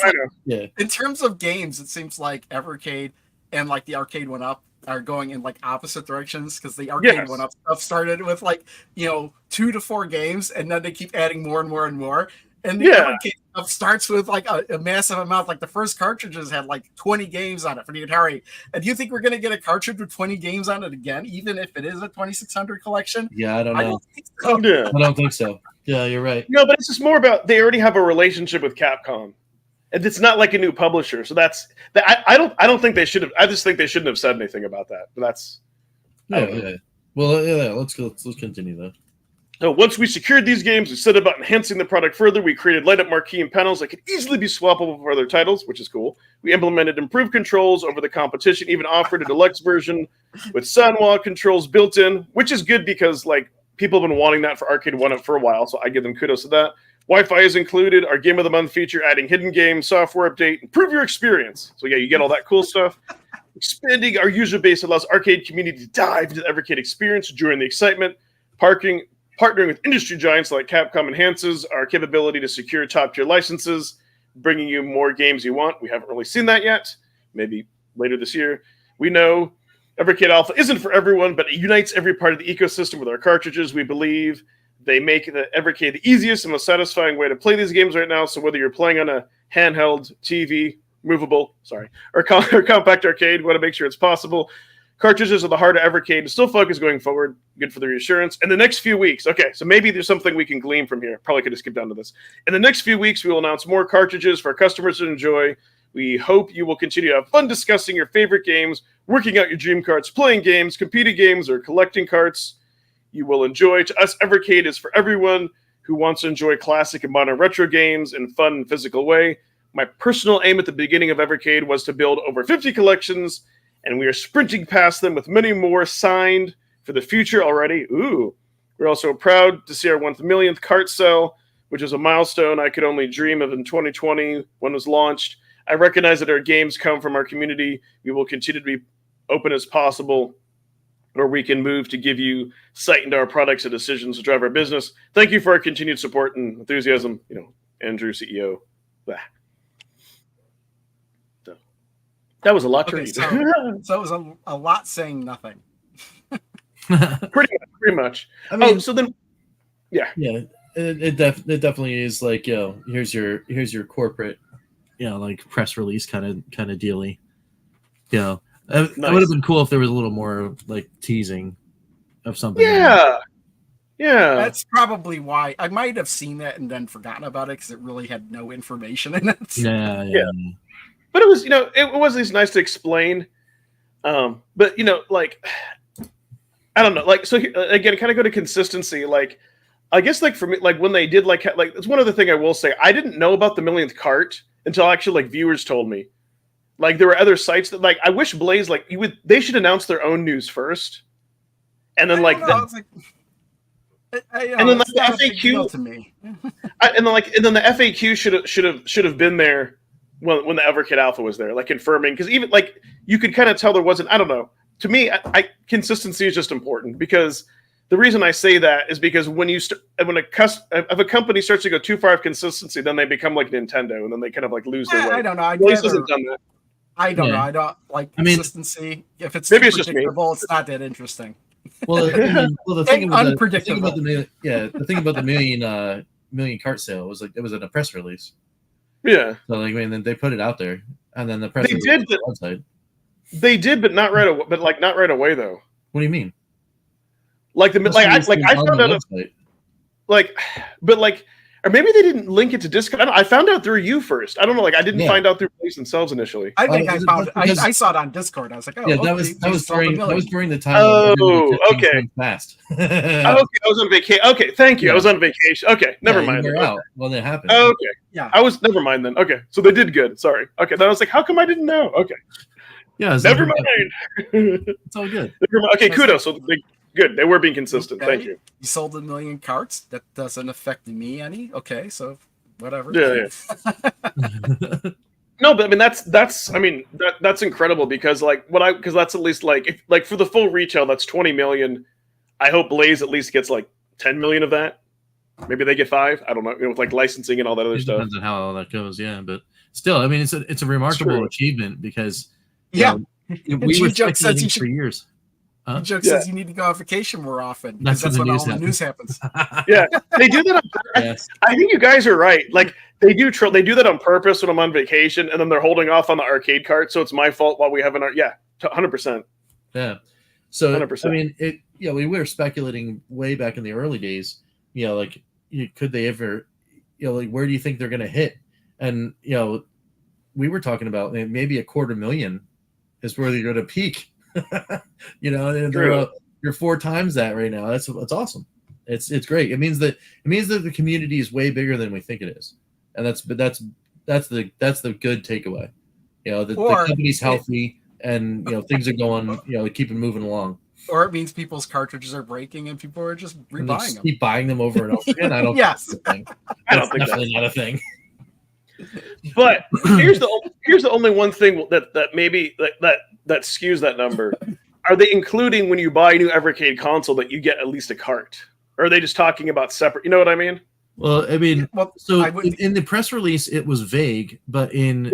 Yeah. In terms of games, it seems like Evercade and like the arcade 1-up are going in like opposite directions, because the arcade 1-up stuff started with like 2 to 4 games, and then they keep adding more and more and more. And the Evercade stuff starts with like a massive amount. Like the first cartridges had like 20 games on it for the Atari. And do you think we're going to get a cartridge with 20 games on it again, even if it is a 2600 collection? Yeah, I don't know. I don't think so. Yeah. I don't think so. Yeah, you're right. No, but it's just more about they already have a relationship with Capcom, and it's not like a new publisher. So I don't think they should have. I just think they shouldn't have said anything about that. But that's yeah. Well, let's continue though. So once we secured these games, we set about enhancing the product further. We created light-up marquee and panels that could easily be swappable for other titles, which is cool. We implemented improved controls over the competition, even offered a deluxe version with Sanwa controls built in, which is good because like people have been wanting that for Arcade 1-up for a while, so I give them kudos to that. Wi-Fi is included. Our Game of the Month feature, adding hidden games, software update, improve your experience. So yeah, you get all that cool stuff. Expanding our user base allows arcade community to dive into the Evercade experience during the excitement. Partnering with industry giants like Capcom enhances our capability to secure top-tier licenses, bringing you more games you want. We haven't really seen that yet. Maybe later this year. We know Evercade Alpha isn't for everyone, but it unites every part of the ecosystem with our cartridges. We believe they make the Evercade the easiest and most satisfying way to play these games right now. So whether you're playing on a handheld, TV, or compact arcade, we want to make sure it's possible. Cartridges are the heart of Evercade. Still focus going forward. Good for the reassurance. In the next few weeks, okay, so maybe there's something we can glean from here. Probably could have skipped down to this. In the next few weeks, we will announce more cartridges for our customers to enjoy. We hope you will continue to have fun discussing your favorite games, working out your dream carts, playing games, competing games, or collecting carts. You will enjoy. To us, Evercade is for everyone who wants to enjoy classic and modern retro games in a fun and physical way. My personal aim at the beginning of Evercade was to build over 50 collections, and we are sprinting past them with many more signed for the future already. Ooh. We're also proud to see our 1 millionth cart sell, which is a milestone I could only dream of in 2020 when it was launched. I recognize that our games come from our community. We will continue to be open as possible, or we can move to give you sight into our products and decisions to drive our business. Thank you for our continued support and enthusiasm. Andrew, CEO. Blah. That was a lot to read. So it was a lot saying nothing. pretty much. I mean, so then, yeah. It definitely is like, here's your corporate, like press release kind of dealy. Nice. It would have been cool if there was a little more like teasing of something. Yeah. That's probably why I might have seen that and then forgotten about it because it really had no information in it. Yeah. But it was, it was at least nice to explain. But like, I don't know. Like, so again, kind of go to consistency. Like, I guess like for me, like when they did like it's one other thing I will say. I didn't know about the millionth cart until actually like viewers told me. Like there were other sites that like I wish Blaze like they should announce their own news first, and then like and then like, the FAQ to me. and then the FAQ should have been there when the Evercade Alpha was there, like confirming, because even like you could kind of tell there wasn't. I don't know. To me, consistency is just important, because the reason I say that is because when if a company starts to go too far of consistency, then they become like Nintendo, and then they kind of like lose their way. I don't know. Blaze hasn't done that. I don't know. I don't like consistency. If it's maybe it's just predictable, it's not that interesting. Well, the thing about the million cart sale was like it was in a press release. Yeah. So like, I mean, then they put it out there, and then the press release on the website. They did, but not right away. But like not right away though. What do you mean? I found out or maybe they didn't link it to Discord. I found out through you first. I don't know. Like I didn't find out through Blaze themselves initially. I think I saw it on Discord. I was like, oh, yeah, that was during the time. Oh, okay. Fast. Okay, I was on vacation. Okay, thank you. Yeah. I was on vacation. Okay, never mind. Out. Well, that happened. Oh, okay. Yeah. Never mind then. Okay, so they did good. Sorry. Okay, then I was like, how come I didn't know? Okay. Yeah. Never mind. It's all good. Okay, kudos. So good. They were being consistent. Okay. Thank you. You sold 1 million carts. That doesn't affect me any. Okay, so whatever. Yeah. No, but I mean that's incredible, because because that's at least like for the full retail that's 20 million. I hope Blaze at least gets like 10 million of that. Maybe they get 5. I don't know, with like licensing and all that other stuff. Depends on how all that goes. Yeah, but still, I mean, it's a remarkable achievement, because we were speculating for years. Huh? The joke says you need to go on vacation more often. That's when all the news happens. Yeah, they do that on purpose. Yes. I think you guys are right. Like they do that on purpose when I'm on vacation, and then they're holding off on the arcade cart, so it's my fault while we have 100%. Yeah. So 100%. I mean, we were speculating way back in the early days. Could they ever? Where do you think they're going to hit? And we were talking about maybe 250,000 is where they're going to peak. You're 4 times that right now. That's awesome. It's great. It means that the community is way bigger than we think it is, and that's the good takeaway. The company's healthy, and things are going. Keeping moving along. Or it means people's cartridges are breaking and people are just rebuying them. Keep buying them over and over again. I don't. Yes. Think that's definitely not a thing. But here's the only one thing that maybe that skews that number. Are they including when you buy a new Evercade console that you get at least a cart? Or are they just talking about separate? You know what I mean? Well, I mean, in the press release it was vague, but in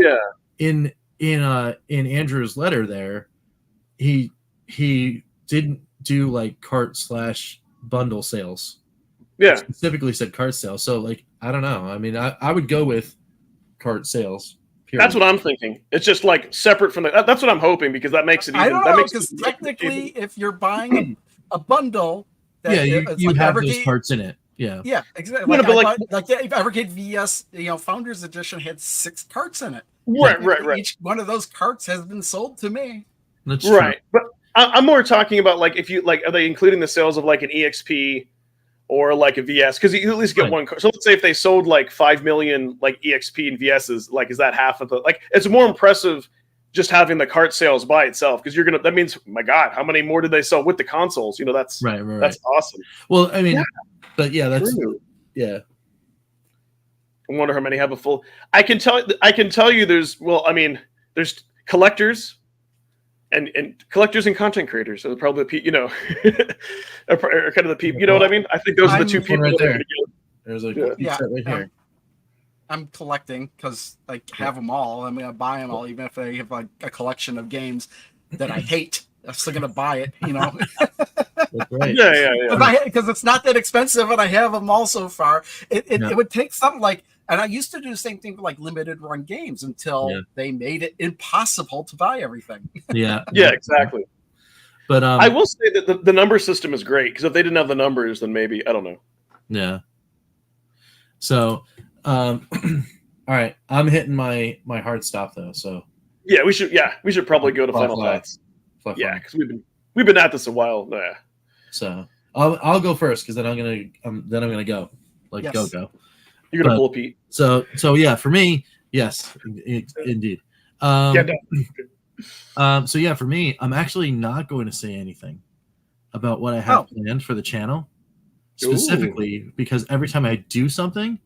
Andrew's letter there, he didn't do like cart / bundle sales. Yeah, he specifically said cart sales. So like I don't know. I mean, I would go with cart sales. Period. That's what I'm thinking. It's just like separate from that's what I'm hoping, because that makes it even. I don't know, because technically, if you're buying a bundle, you have those parts in it. Yeah. Yeah, exactly. Like Evercade VS, Founders Edition had 6 carts in it. Right. Each one of those carts has been sold to me. That's right. But I'm more talking about like, if you like, are they including the sales of like an EXP or like a VS? Because you at least get one cart. So let's say if they sold like 5 million like EXP and VSs, like is that half of the like? It's more impressive just having the cart sales by itself, because that means, my God, how many more did they sell with the consoles? That's right. That's awesome. Well, I mean, but that's true. Yeah. I wonder how many have a full. I can tell you there's collectors. And collectors and content creators are probably are kind of the people. You know what I mean? I think those are the two people right there. There's a right here. I'm collecting because I have them all. I'm gonna buy them all, even if they have like a collection of games that I hate. I'm still gonna buy it. That's right. Yeah. Because it's not that expensive, and I have them all so far. It would take something like. And I used to do the same thing for like limited run games until they made it impossible to buy everything. Yeah, exactly. But I will say that the number system is great, because if they didn't have the numbers, then maybe I don't know. Yeah. So, all right, I'm hitting my hard stop though. So we should probably go to final thoughts. Yeah, because we've been at this a while. Yeah. So I'll go first because then I'm gonna go like Yes. go. You're gonna pull a Pete. So yeah, for me, yes, indeed. Yeah, no. So yeah, for me, I'm actually not going to say anything about what I have planned for the channel, specifically because every time I do something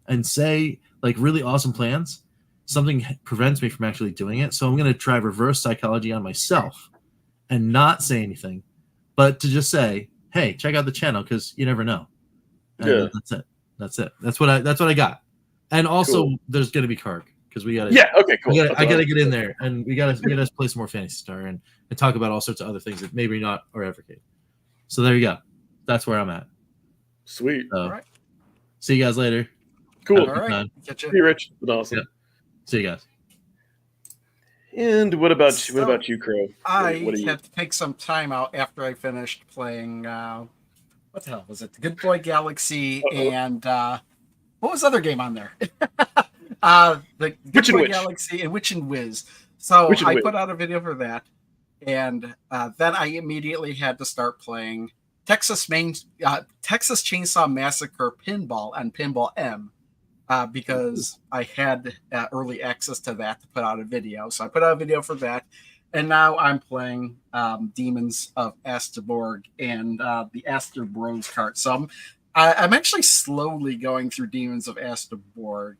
and say like really awesome plans, something prevents me from actually doing it. So I'm going to try reverse psychology on myself and not say anything, but to just say, hey, check out the channel because you never know. And that's it. That's what I got. And also, there's going to be Karg because we got to. Yeah. Okay. Cool. I got to get in there, and we got to play some more Phantasy Star and talk about all sorts of other things that maybe not are Evercade. So there you go. That's where I'm at. Sweet. So, all right. See you guys later. Cool. All right. See you, Rich. Awesome. Yeah. See you guys. And what about you, Crow? I had to take some time out after I finished playing. What the hell was it? The Good Boy Galaxy and what was the other game on there? The Good Boy Galaxy and Witch and Whiz. So I put out a video for that, and then I immediately had to start playing Texas Chainsaw Massacre Pinball and Pinball M. Because I had early access to that to put out a video. So I put out a video for that. And now I'm playing Demons of Asterborg and the Aster Bros cart. So I'm actually slowly going through Demons of Asterborg.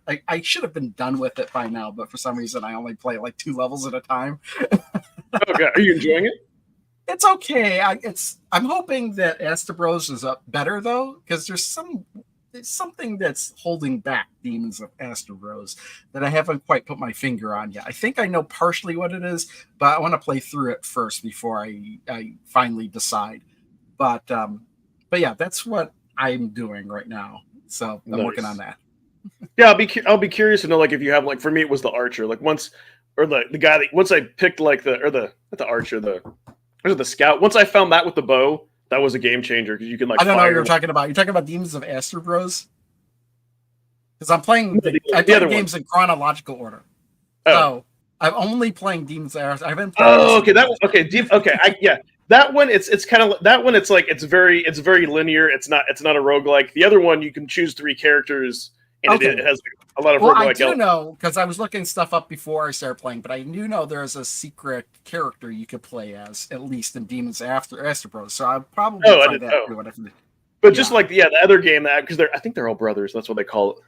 I should have been done with it by now, but for some reason I only play like 2 levels at a time. Okay, are you enjoying it? It's okay. I'm hoping that Aster Bros is better though, because there's something that's holding back Demons of Aster Bros that I haven't quite put my finger on yet. I think I know partially what it is, but I want to play through it first before I finally decide. But yeah, that's what I'm doing right now. So I'm working on that. Yeah, I'll be curious to know, like, if you have, like, for me it was the archer. Like once I picked like the scout. Once I found that with the bow, that was a game changer because you can like. I don't know what you're talking about. You're talking about Demons of Aster Bros. Because I'm playing the other games in chronological order. Oh. So I'm only playing Demons of Aster. I've been. Okay, that one. Okay, yeah, that one. It's kind of that one. It's like it's very linear. It's not a roguelike. The other one, you can choose 3 characters, and it has a lot of roguelike. I do know because I was looking stuff up before I started playing, but I do know there's a secret character you could play as, at least in Demons Aster Bros. So I'll probably try that. But just like the other game, because I think they're all brothers. That's what they call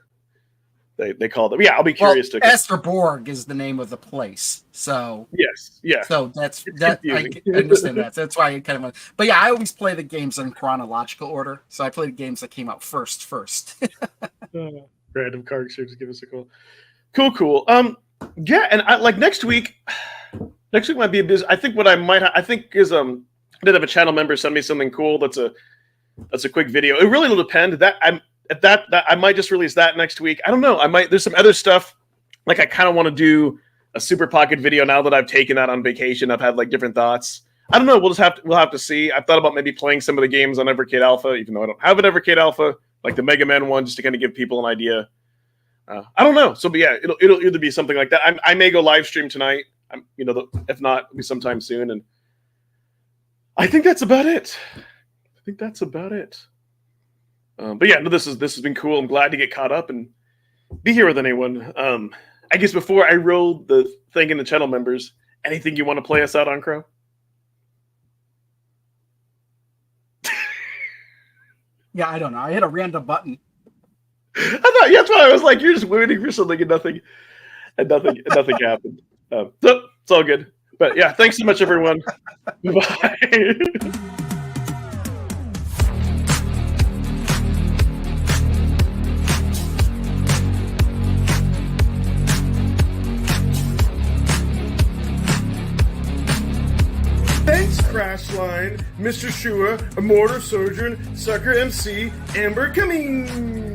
it. They call them. Yeah, I'll be curious to. Asterborg is the name of the place. So yes, yeah. So that's that. I understand that. That's why I kind of. But yeah, I always play the games in chronological order. So I play the games that came out first. Random card exchange, give us a call. Cool. Yeah, and I like next week. Next week might be a busy. I think what I think is I did have a channel member send me something cool. That's a quick video. It really will depend. That I might just release that next week. I don't know. There's some other stuff. Like I kind of want to do a Super Pocket video now that I've taken that on vacation. I've had like different thoughts. I don't know. We'll have to see. I've thought about maybe playing some of the games on Evercade Alpha, even though I don't have an Evercade Alpha, like the Mega Man one, just to kind of give people an idea. I don't know. So, but yeah, it'll either be something like that. I may go live stream tonight. If not, it'll be sometime soon. And I think that's about it. But yeah, no, this has been cool. I'm glad to get caught up and be here with anyone. I guess before I roll the thing in the channel members, anything you want to play us out on, Crow? Yeah, I don't know. I hit a random button. That's why I was like, you're just waiting for something and nothing happened. So it's all good. But yeah, thanks so much, everyone. Bye. Thanks, Crashline, Mr. Shua, Immortal Sojourn, Sucker MC, Amber Cummings.